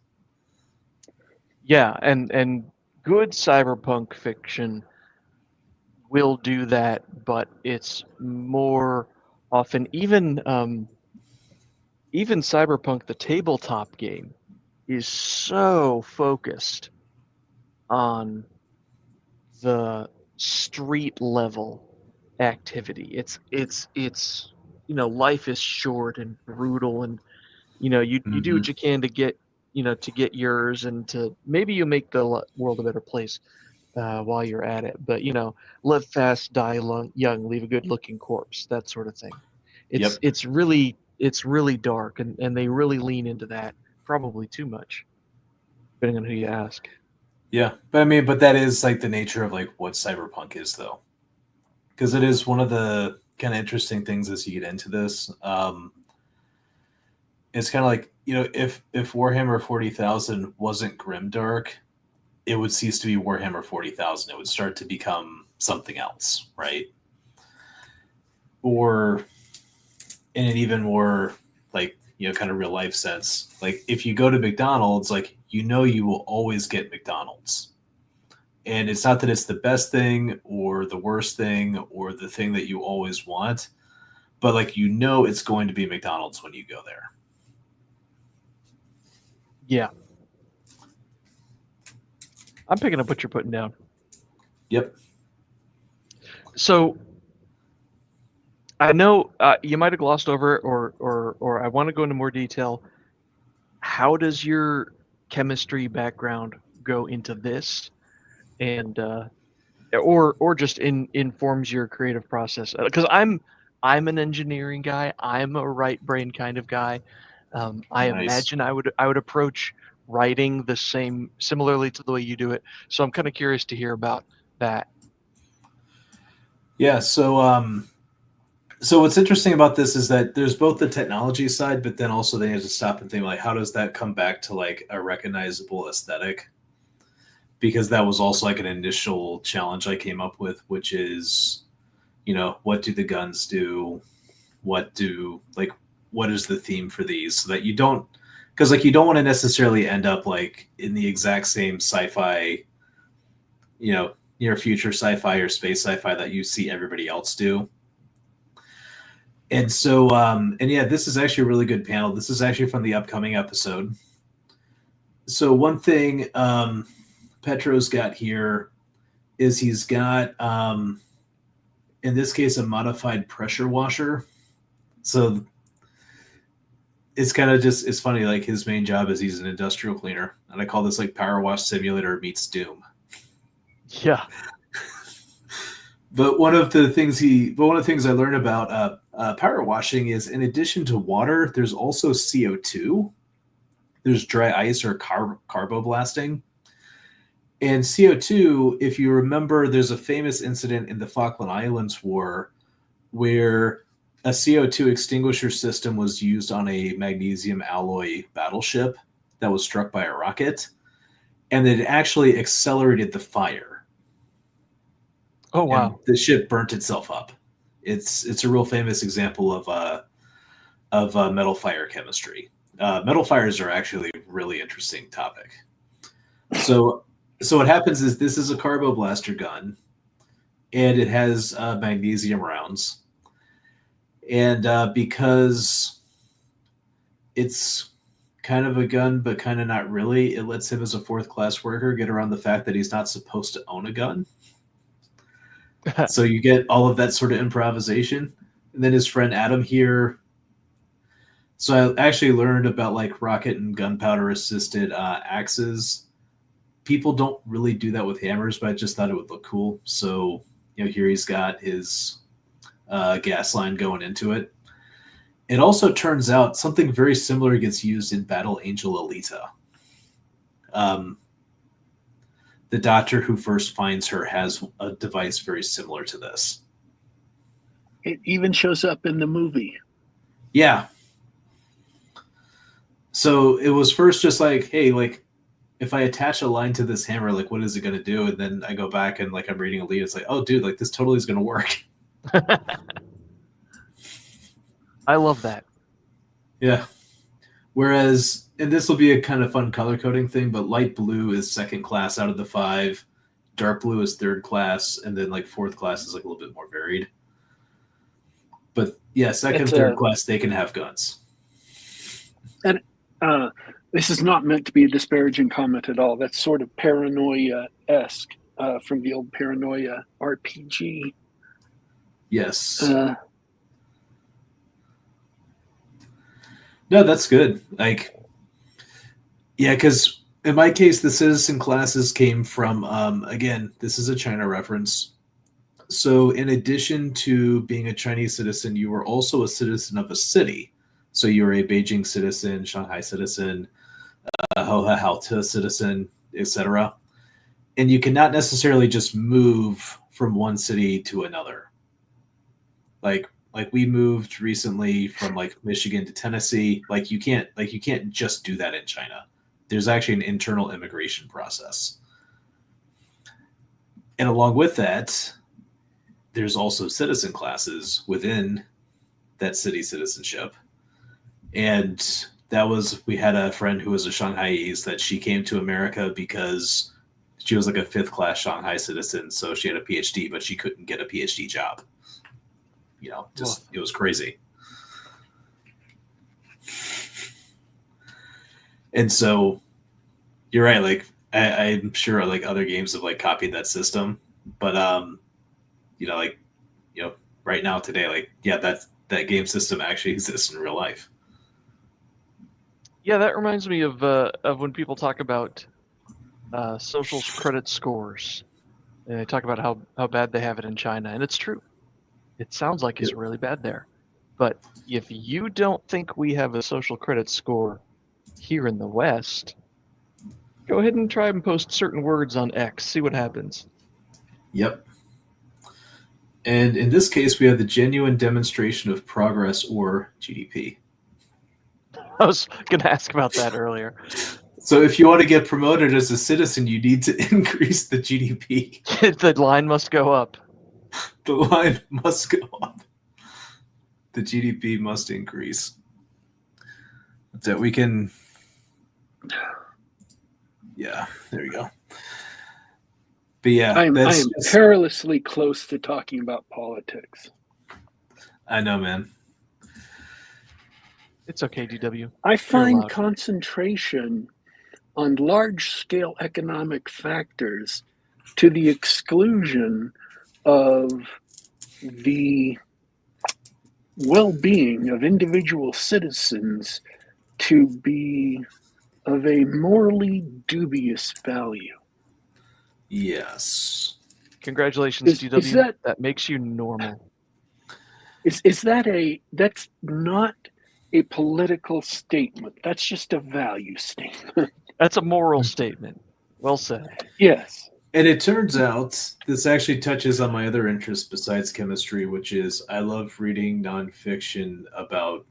Yeah, and good cyberpunk fiction will do that, but it's more often even cyberpunk, the tabletop game, is so focused on the street level activity. It's life is short and brutal, and you do what you can to get yours, and to maybe you make the world a better place while you're at it. But live fast, die young, leave a good looking corpse, that sort of thing. It's really dark, and they really lean into that, probably too much. depending on who you ask. Yeah, but I mean, but that is like the nature of like what cyberpunk is, though, because it is one of the kind of interesting things as you get into this. It's kind of like, if Warhammer 40,000 wasn't grimdark, it would cease to be Warhammer 40,000. It would start to become something else, right? Or in an even more like, kind of real life sense, like if you go to McDonald's, like, you will always get McDonald's. And it's not that it's the best thing or the worst thing or the thing that you always want, but like, it's going to be McDonald's when you go there. Yeah. I'm picking up what you're putting down. Yep. So I know you might have glossed over, or I want to go into more detail. How does your chemistry background go into this, and or just informs your creative process? Because I'm an engineering guy. I'm a right brain kind of guy. I Nice. imagine I would approach writing the similarly to the way you do it. So I'm kind of curious to hear about that. Yeah. So what's interesting about this is that there's both the technology side, but then also they have to stop and think, like, how does that come back to like a recognizable aesthetic? Because that was also like an initial challenge I came up with, which is, what do the guns do? What is the theme for these, so that you don't, because like you don't want to necessarily end up like in the exact same sci-fi, near future sci-fi or space sci-fi that you see everybody else do. And so, and yeah, this is actually a really good panel. This is actually from the upcoming episode. So one thing Petro's got here is he's got, in this case, a modified pressure washer. So it's kind of just, it's funny, like his main job is he's an industrial cleaner. And I call this like Power Wash Simulator meets Doom. Yeah. But one of the things I learned about power washing is, in addition to water, there's also CO2. There's dry ice or carboblasting. And CO2, if you remember, there's a famous incident in the Falkland Islands War where a CO2 extinguisher system was used on a magnesium alloy battleship that was struck by a rocket, and it actually accelerated the fire. Oh wow. And the ship burnt itself up. It's a real famous example of metal fire chemistry. Metal fires are actually a really interesting topic. So what happens is, this is a carboblaster gun, and it has magnesium rounds. And because it's kind of a gun, but kind of not really, it lets him as a fourth class worker get around the fact that he's not supposed to own a gun. So you get all of that sort of improvisation. And then his friend Adam here. So I actually learned about like rocket and gunpowder assisted axes. People don't really do that with hammers, but I just thought it would look cool. So, here he's got his gas line going into it. It also turns out something very similar gets used in Battle Angel Alita. The doctor who first finds her has a device very similar to this. It even shows up in the movie. Yeah. So it was first just like, hey, like, if I attach a line to this hammer, like, what is it going to do? And then I go back and like I'm reading a lead. It's like, oh, dude, like this totally is going to work. I love that. Yeah. Whereas, and this will be a kind of fun color coding thing, but light blue is second class out of the 5. Dark blue is third class. And then like fourth class is like a little bit more varied. But yeah, second, third class, they can have guns. And this is not meant to be a disparaging comment at all. That's sort of paranoia-esque from the old Paranoia RPG. Yes. No, that's good. Like, yeah, because in my case, the citizen classes came from, again, this is a China reference. So in addition to being a Chinese citizen, you were also a citizen of a city. So you were a Beijing citizen, Shanghai citizen, Halta citizen, etc. And you cannot necessarily just move from one city to another. Like we moved recently from like Michigan to Tennessee. Like you can't just do that in China. There's actually an internal immigration process. And along with that, there's also citizen classes within that city citizenship. And we had a friend who was a Shanghaiese that she came to America because she was like a 5th class Shanghai citizen. So she had a PhD, but she couldn't get a PhD job. It was crazy. And so you're right. Like I'm sure like other games have like copied that system, but right now today, like, yeah, that game system actually exists in real life. Yeah, that reminds me of when people talk about social credit scores. And they talk about how bad they have it in China, and it's true. It sounds like it's really bad there. But if you don't think we have a social credit score here in the West, go ahead and try and post certain words on X. See what happens. Yep. And in this case, we have the genuine demonstration of progress, or GDP. I was going to ask about that earlier. So if you want to get promoted as a citizen, you need to increase the GDP. The line must go up. The line must go up. The GDP must increase. That we can... Yeah, there we go. But yeah, I am perilously close to talking about politics. I know, man. It's okay, DW. I find concentration on large-scale economic factors to the exclusion of the well-being of individual citizens to be of a morally dubious value. Yes. Congratulations, DW. That makes you normal. That's not a political statement. That's just a value statement. That's a moral statement. Well said. Yes. And it turns out this actually touches on my other interest besides chemistry, which is I love reading nonfiction about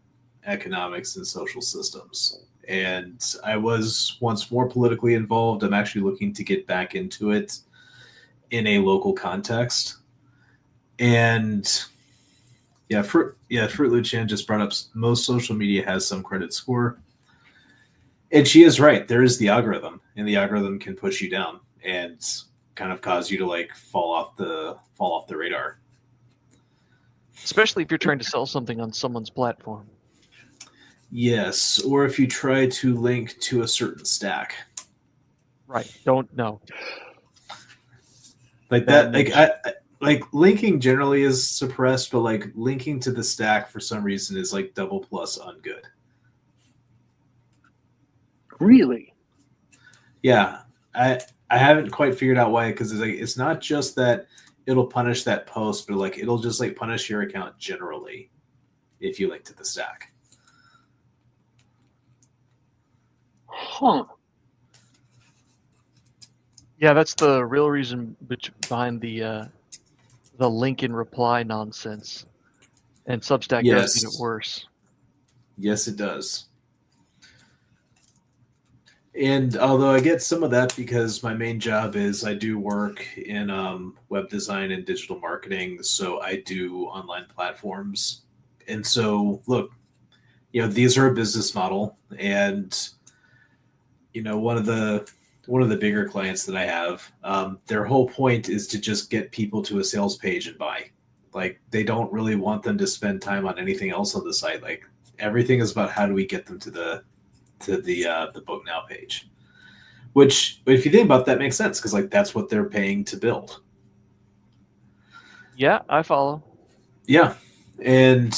economics and social systems. And I was once more politically involved. I'm actually looking to get back into it in a local context. And Fruit Loop Chan just brought up most social media has some credit score. And she is right. There is the algorithm, and the algorithm can push you down and kind of cause you to like fall off the radar. Especially if you're trying to sell something on someone's platform. Yes, or if you try to link to a certain stack. Right. Don't know. Like that, like linking generally is suppressed, but like linking to the stack for some reason is like double plus ungood. Really? Yeah, I haven't quite figured out why, because it's not just that it'll punish that post, but like it'll just like punish your account generally if you link to the stack. Huh. Yeah, that's the real reason behind the link in reply nonsense. And Substack does make it worse. Yes, it does. And although I get some of that because my main job is I do work in web design and digital marketing, so I do online platforms. And so, look, these are a business model, and one of the bigger clients that I have, their whole point is to just get people to a sales page and buy. Like they don't really want them to spend time on anything else on the site. Like everything is about how do we get them to the book now page, which if you think about that makes sense because like that's what they're paying to build. Yeah, I follow. Yeah, and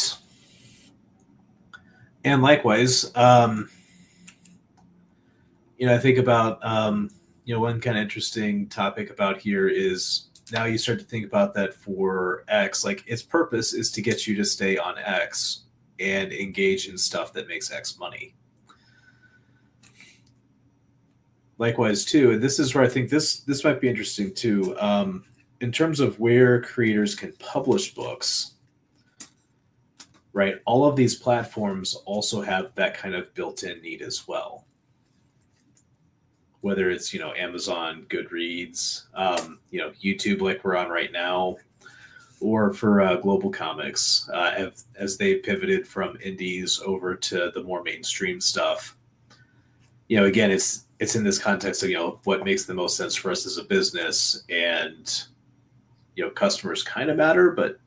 likewise, I think about one kind of interesting topic about here is now you start to think about that for X, like its purpose is to get you to stay on X and engage in stuff that makes X money. likewise too, and this is where I think this might be interesting too. In terms of where creators can publish books, right? All of these platforms also have that kind of built-in need as well. Whether it's Amazon, Goodreads, YouTube like we're on right now, or for global comics, as they pivoted from indies over to the more mainstream stuff. Again, it's in this context of what makes the most sense for us as a business, and customers kind of matter, but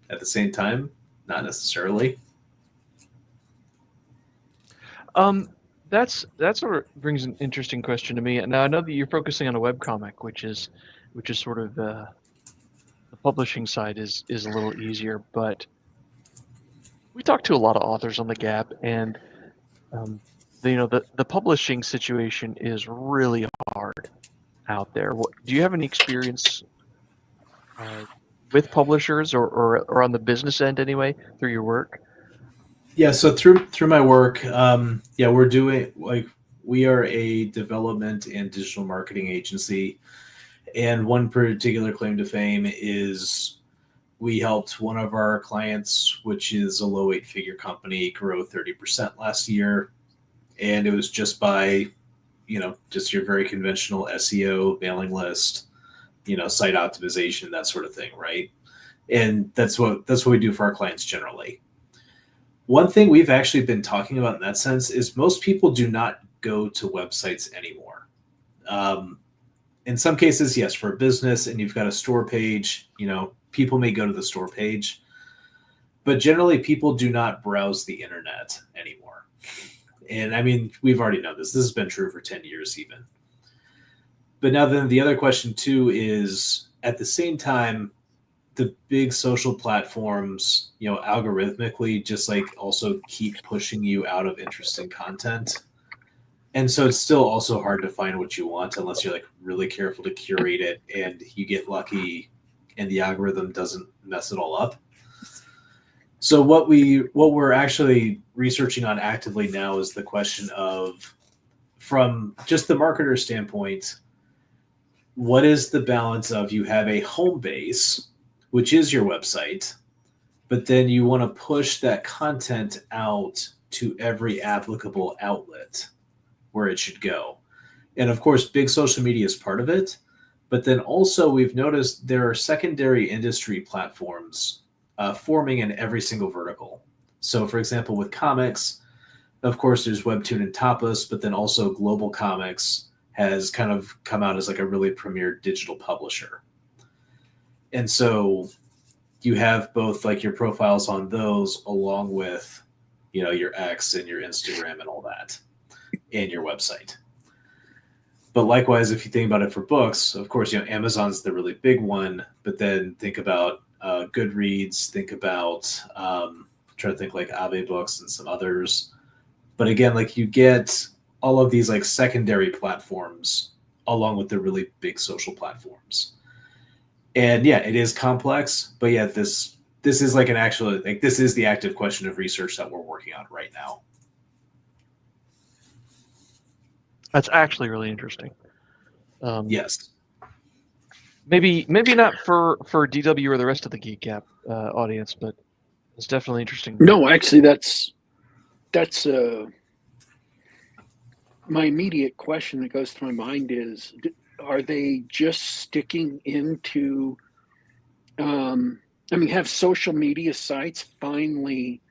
at the same time, not necessarily. That sort of brings an interesting question to me. Now I know that you're focusing on a webcomic, which is sort of the publishing side is a little easier, but we talk to a lot of authors on the Gap, and the publishing situation is really hard out there. Do you have any experience with publishers or on the business end anyway through your work? Yeah, so through my work, we're doing we are a development and digital marketing agency, and one particular claim to fame is we helped one of our clients, which is a low 8-figure company, grow 30% last year, and it was just by just your very conventional SEO, mailing list, site optimization, that sort of thing, right? And that's what we do for our clients generally. One thing we've actually been talking about in that sense is most people do not go to websites anymore. In some cases, yes, for a business and you've got a store page, people may go to the store page, but generally people do not browse the internet anymore. And I mean, we've already known this. This has been true for 10 years even. But now then the other question too is, at the same time, the big social platforms, algorithmically just also keep pushing you out of interesting content. And so it's still also hard to find what you want unless you're really careful to curate it and you get lucky and the algorithm doesn't mess it all up. So what we're actually researching on actively now is the question of, from just the marketer standpoint, what is the balance of you have a home base, which is your website, but then you want to push that content out to every applicable outlet where it should go. And of course, big social media is part of it. But then also we've noticed there are secondary industry platforms forming in every single vertical. So for example, with comics, of course, there's Webtoon and Tapas, but then also Global Comics has kind of come out as a really premier digital publisher. And so you have both your profiles on those along with, your X and your Instagram and all that, and your website. But likewise, if you think about it for books, of course, Amazon's the really big one, but then think about Goodreads, think about, try to think Abe Books and some others. But again, you get all of these secondary platforms along with the really big social platforms. And yeah, it is complex, but yeah, this is an actual, this is the active question of research that we're working on right now. That's actually really interesting. Yes. Maybe not for DW or the rest of the Geek Gab audience, but it's definitely interesting. No, actually, that's my immediate question that goes to my mind is, are they just sticking into, have social media sites finally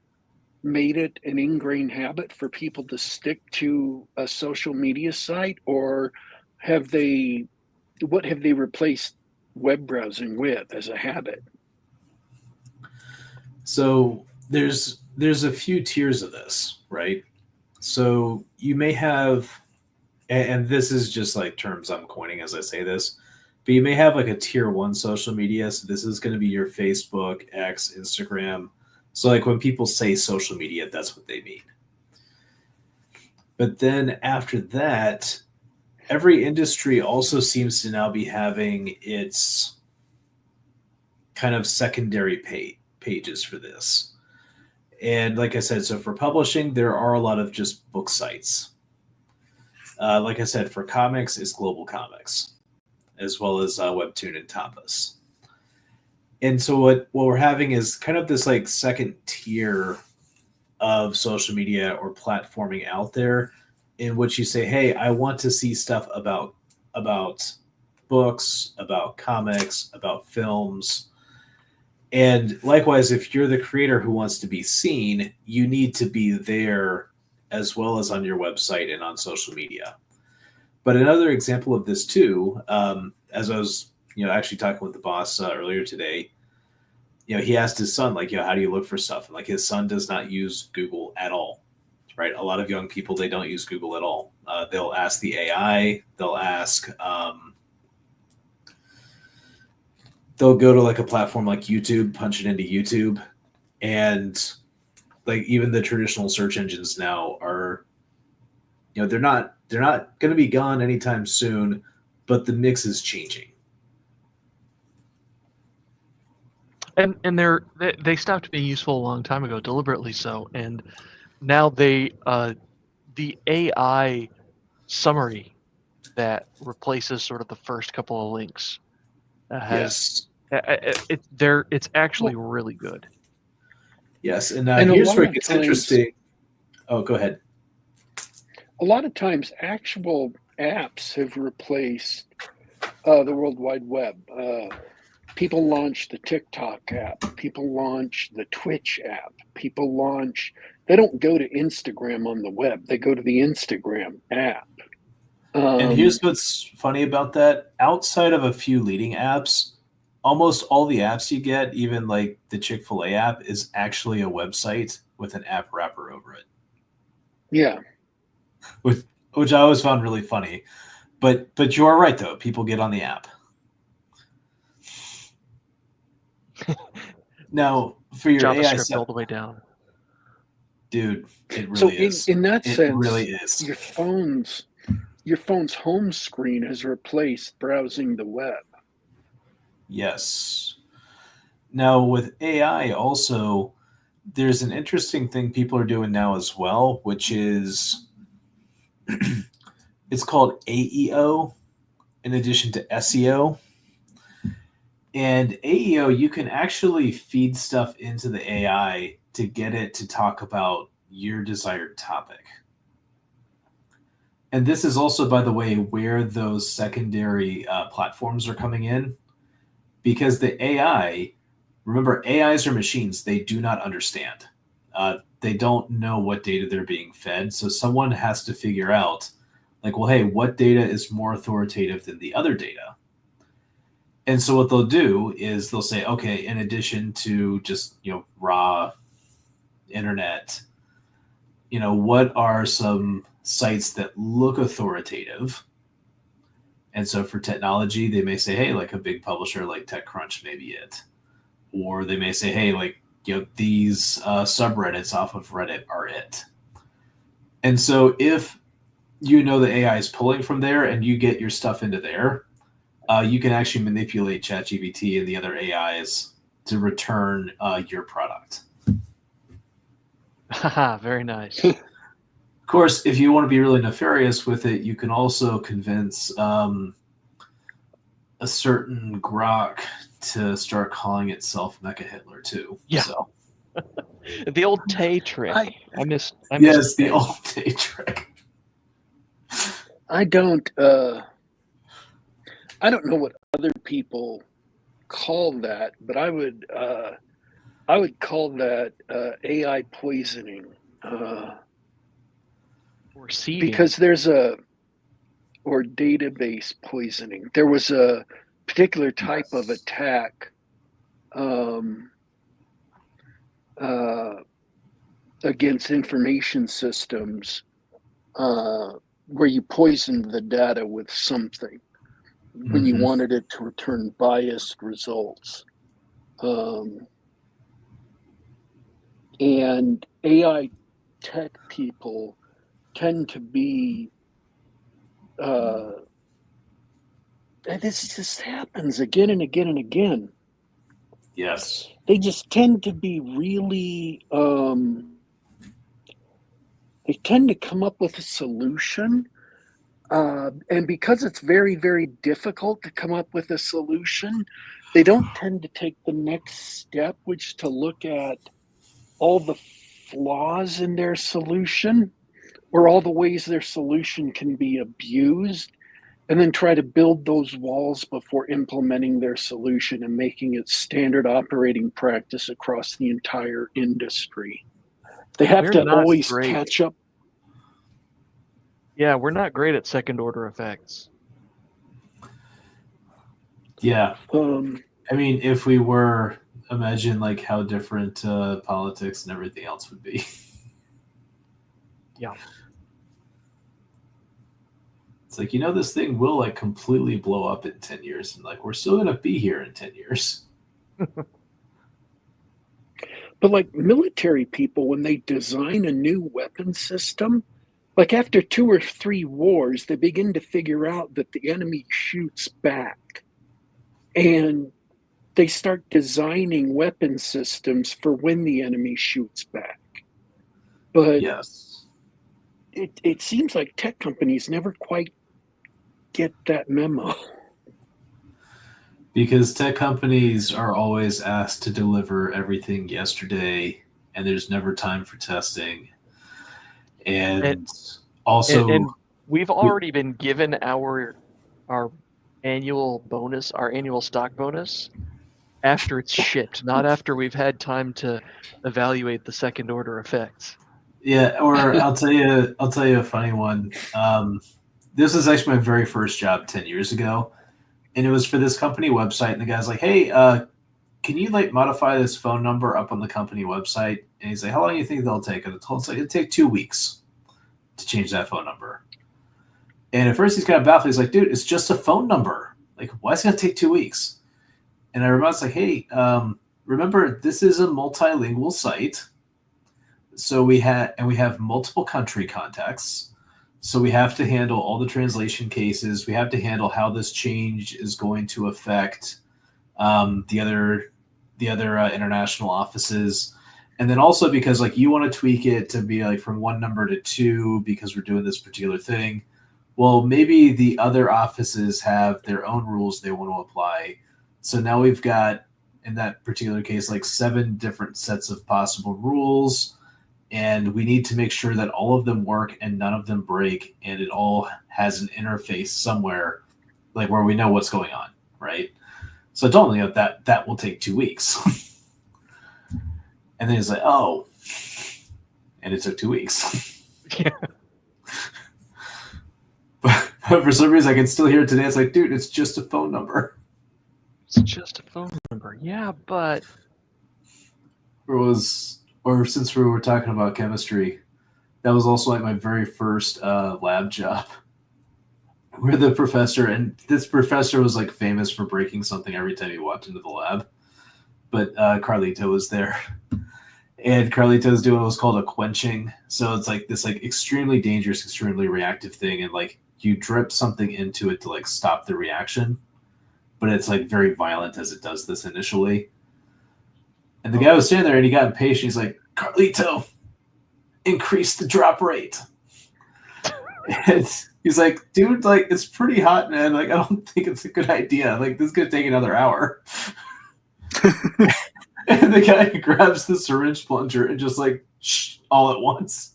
made it an ingrained habit for people to stick to a social media site, or what have they replaced web browsing with as a habit? So there's a few tiers of this, right? So you may have, and this is just terms I'm coining as I say this, but you may have a tier 1 social media. So this is going to be your Facebook, X, Instagram. So when people say social media, that's what they mean. But then after that, every industry also seems to now be having its kind of secondary pages for this. And like I said, so for publishing, there are a lot of just book sites. Like I said, for comics, it's Global Comics, as well as Webtoon and Tapas. And so what we're having is kind of this like second tier of social media or platforming out there, in which you say, hey, I want to see stuff about books, about comics, about films. And likewise, if you're the creator who wants to be seen, you need to be there as well as on your website and on social media. But another example of this too, as I was, actually talking with the boss earlier today, he asked his son, like, how do you look for stuff? And like, his son does not use Google at all, right? A lot of young people, they don't use Google at all. They'll ask the AI, they'll ask, they'll go to like a platform like YouTube, punch it into YouTube, and like even the traditional search engines now are, they're not going to be gone anytime soon, but the mix is changing. And they stopped being useful a long time ago, deliberately so. And now the AI summary that replaces sort of the first couple of links has it's actually really good. Yes, and And here's where it gets interesting. Oh, go ahead. A lot of times, actual apps have replaced the World Wide Web. People launch the TikTok app. People launch the Twitch app. They don't go to Instagram on the web. They go to the Instagram app. And here's what's funny about that. Outside of a few leading apps, almost all the apps you get, even like the Chick-fil-A app, is actually a website with an app wrapper over it. Yeah. Which I always found really funny. But you are right, though. People get on the app. Now, for your AI JavaScript all the way down. Dude, it really is. In that sense, it really is. Your phone's home screen has replaced browsing the web. Yes. Now, with AI also, there's an interesting thing people are doing now as well, which is it's called AEO in addition to SEO. And AEO, you can actually feed stuff into the AI to get it to talk about your desired topic. And this is also, by the way, where those secondary platforms are coming in. Because the AI, remember, AIs are machines. They do not understand. They don't know what data they're being fed. So someone has to figure out, like, well, hey, what data is more authoritative than the other data? And so what they'll do is they'll say, okay, in addition to just, raw internet, what are some sites that look authoritative? And so for technology, they may say, hey, like a big publisher like TechCrunch may be it. Or they may say, hey, like, these subreddits off of Reddit are it. And so if the AI is pulling from there and you get your stuff into there, you can actually manipulate ChatGPT and the other AIs to return your product. Very nice. Of course, if you want to be really nefarious with it, you can also convince a certain grok to start calling itself Mecha Hitler too. Yeah. So. The old Tay trick. I missed yes, the old Tay trick. I don't know what other people call that, but I would call that AI poisoning. Or seeding. Because or database poisoning. There was a particular type of attack against information systems where you poisoned the data with something when you wanted it to return biased results. And AI tech people tend to be this just happens again and again and again. Yes. They just tend to be really they tend to come up with a solution And because it's very, very difficult to come up with a solution, they don't tend to take the next step, which is to look at all the flaws in their solution or all the ways their solution can be abused, and then try to build those walls before implementing their solution and making it standard operating practice across the entire industry. They have We're to not always great. catch up. Yeah, we're not great at second order effects. Yeah. Um, I mean, if we were, imagine like how different politics and everything else would be. Yeah. It's like, this thing will like completely blow up in 10 years. And like, we're still going to be here in 10 years. But like military people, when they design a new weapon system, like after 2 or 3 wars, they begin to figure out that the enemy shoots back. And they start designing weapon systems for when the enemy shoots back. But Yes. it seems like tech companies never quite get that memo. Because tech companies are always asked to deliver everything yesterday, and there's never time for testing. And also, And we've already been given our annual bonus, our annual stock bonus, after it's shipped, not after we've had time to evaluate the second order effects. yeah, or I'll tell you a funny one. This was actually my very first job 10 years ago, and it was for this company website. And the guy's like, "Hey, can you like modify this phone number up on the company website?" And he's like, "How long do you think they'll take?" And I told him, it'd take 2 weeks to change that phone number. And at first he's kind of baffled. He's like, "Dude, it's just a phone number. Like, why is it gonna take 2 weeks?" And I remember it's like, "Hey, remember this is a multilingual site, so we have multiple country contexts." So we have to handle all the translation cases. We have to handle how this change is going to affect the other international offices, and then also because like you want to tweak it to be like from 1 number to 2 because we're doing this particular thing. Well, maybe the other offices have their own rules they want to apply. So now we've got, in that particular case, like 7 different sets of possible rules. And we need to make sure that all of them work and none of them break, and it all has an interface somewhere, like where we know what's going on, right? So I told him that will take 2 weeks. And then he's like, "Oh," and it took 2 weeks. Yeah. But for some reason, I can still hear it today. It's like, dude, it's just a phone number. It's just a phone number. Yeah, but Or since we were talking about chemistry, that was also like my very first lab job, where the professor, and this professor was like famous for breaking something every time he walked into the lab, but Carlito was there, and Carlito was doing what was called a quenching. So it's like this like extremely dangerous, extremely reactive thing, and like you drip something into it to like stop the reaction, but it's like very violent as it does this initially. And the guy was standing there and he got impatient. He's like, "Carlito, increase the drop rate." And he's like, "Dude, like, it's pretty hot, man. Like, I don't think it's a good idea. Like, this is going to take another hour." And the guy grabs the syringe plunger and just like, all at once.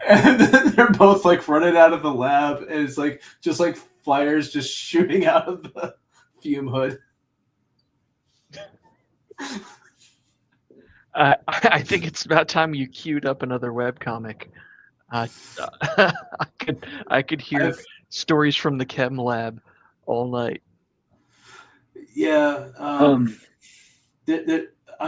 And then they're both like running out of the lab. And it's like, just like flyers just shooting out of the fume hood. I think it's about time you queued up another webcomic. I could hear stories from the chem lab all night. Yeah. I'm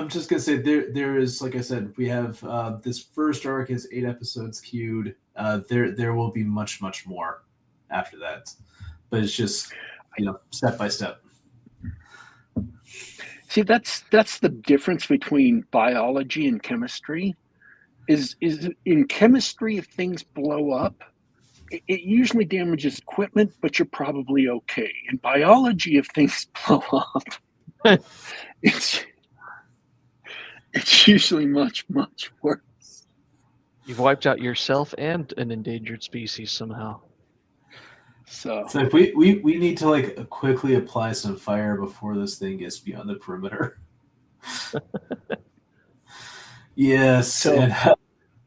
just gonna say there is, like I said, we have this first arc is 8 episodes queued. There will be much more after that, but it's just step by step. See, that's the difference between biology and chemistry. Is in chemistry, if things blow up, it usually damages equipment, but you're probably okay. In biology, if things blow up, it's usually much worse. You've wiped out yourself and an endangered species somehow. So, So if we need to like quickly apply some fire before this thing gets beyond the perimeter. Yes, So-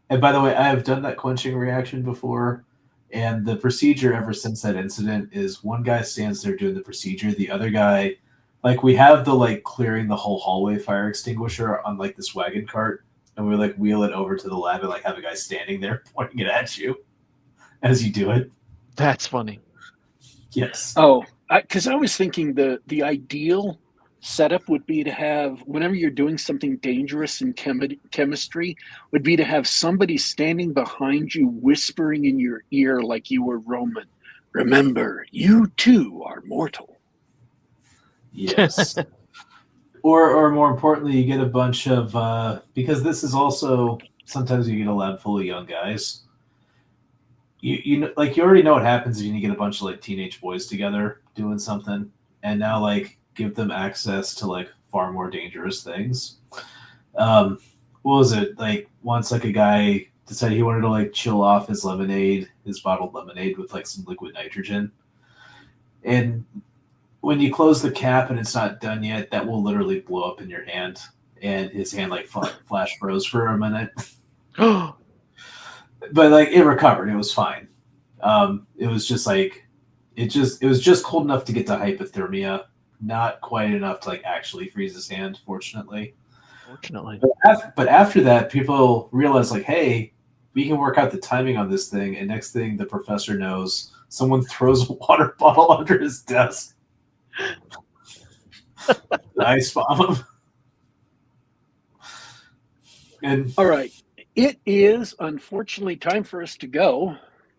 and by the way, I have done that quenching reaction before, and the procedure ever since that incident is one guy stands there doing the procedure, the other guy, like we have the like clearing the whole hallway fire extinguisher on like this wagon cart, and we like wheel it over to the lab and like have a guy standing there pointing it at you as you do it. That's funny. Yes. oh, because I was thinking the ideal setup would be to have, whenever you're doing something dangerous in chemistry, would be to have somebody standing behind you whispering in your ear like you were Roman. Remember, you too are mortal. Yes. Or more importantly, you get a bunch of because this is also sometimes you get a lab full of young guys. You know, like you already know what happens when you get a bunch of like teenage boys together doing something, and now like give them access to like far more dangerous things. What was it like? Once like a guy decided he wanted to like chill off his lemonade, his bottled lemonade with like some liquid nitrogen, and when you close the cap and it's not done yet, that will literally blow up in your hand. And his hand like flash froze for a minute, but like it recovered. It was fine. It was just like it was just cold enough to get to hypothermia, not quite enough to like actually freeze his hand. Fortunately, but after that, people realized like, hey, we can work out the timing on this thing. And next thing the professor knows, someone throws a water bottle under his desk. Ice bomb him. And All right. It is unfortunately time for us to go.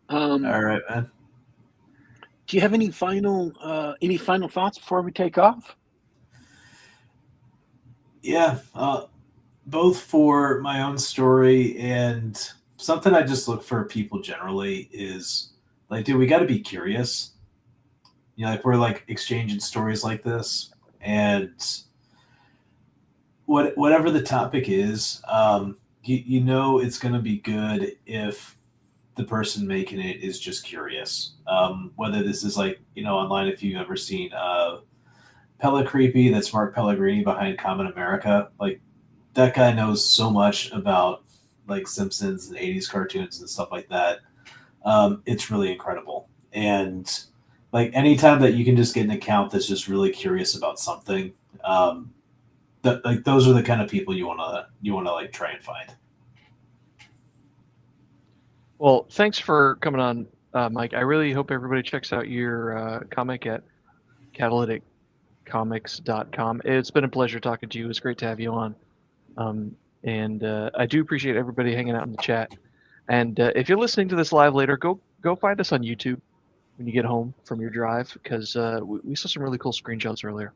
all right, man. Do you have any final thoughts before we take off? Yeah, both for my own story and something I just look for people generally is like, dude, we got to be curious. You know, like we're like exchanging stories like this, and whatever the topic is, you know it's going to be good if the person making it is just curious. Whether this is like, you know, online, if you've ever seen Pella Creepy, that's Mark Pellegrini behind Common America, like that guy knows so much about like Simpsons and 80s cartoons and stuff like that. It's really incredible. And like anytime that you can just get an account that's just really curious about something, that like those are the kind of people you wanna like try and find. Well, thanks for coming on, Mike. I really hope everybody checks out your comic at catalyticcomics.com. It's been a pleasure talking to you. It's great to have you on. And I do appreciate everybody hanging out in the chat. And if you're listening to this live later, go find us on YouTube when you get home from your drive, because we saw some really cool screenshots earlier.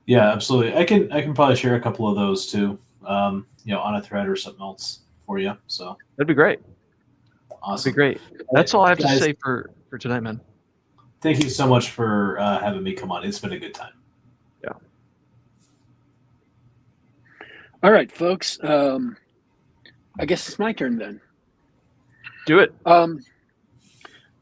Yeah, absolutely. I can probably share a couple of those too. You know, on a thread or something else for you. So That'd be great. awesome. That'd be great. That's all I have Guys, to say for tonight, man. Thank you so much for having me come on. It's been a good time. Yeah. All right, folks. I guess it's my turn then. Do it.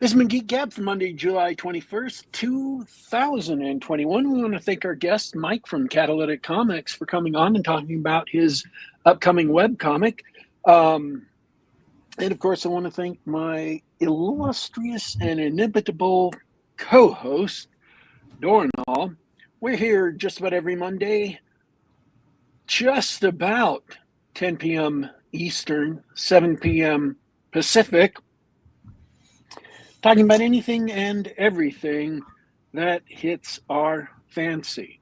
This has been Geek Gab for Monday, July 21st, 2021. We want to thank our guest, Mike from Catalytic Comics, for coming on and talking about his upcoming webcomic. And of course, I want to thank my illustrious and inimitable co-host, Dornall. We're here just about every Monday, just about 10 p.m. Eastern, 7 p.m. Pacific, talking about anything and everything that hits our fancy.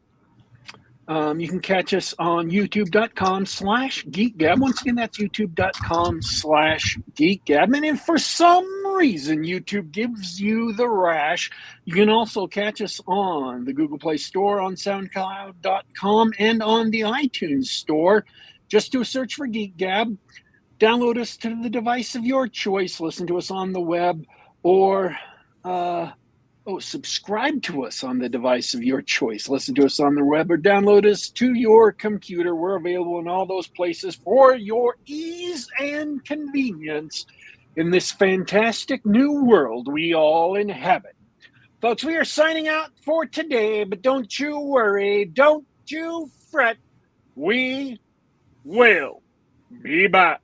You can catch us on youtube.com/geekgab. Once again, that's youtube.com/geekgab. And if for some reason YouTube gives you the rash, you can also catch us on the Google Play Store, on soundcloud.com, and on the iTunes Store. Just do a search for Geek Gab. Download us to the device of your choice. Listen to us on the web or subscribe to us on the device of your choice. Listen to us on the web or download us to your computer. We're available in all those places for your ease and convenience in this fantastic new world we all inhabit. Folks, we are signing out for today, but don't you worry, don't you fret. We will be back.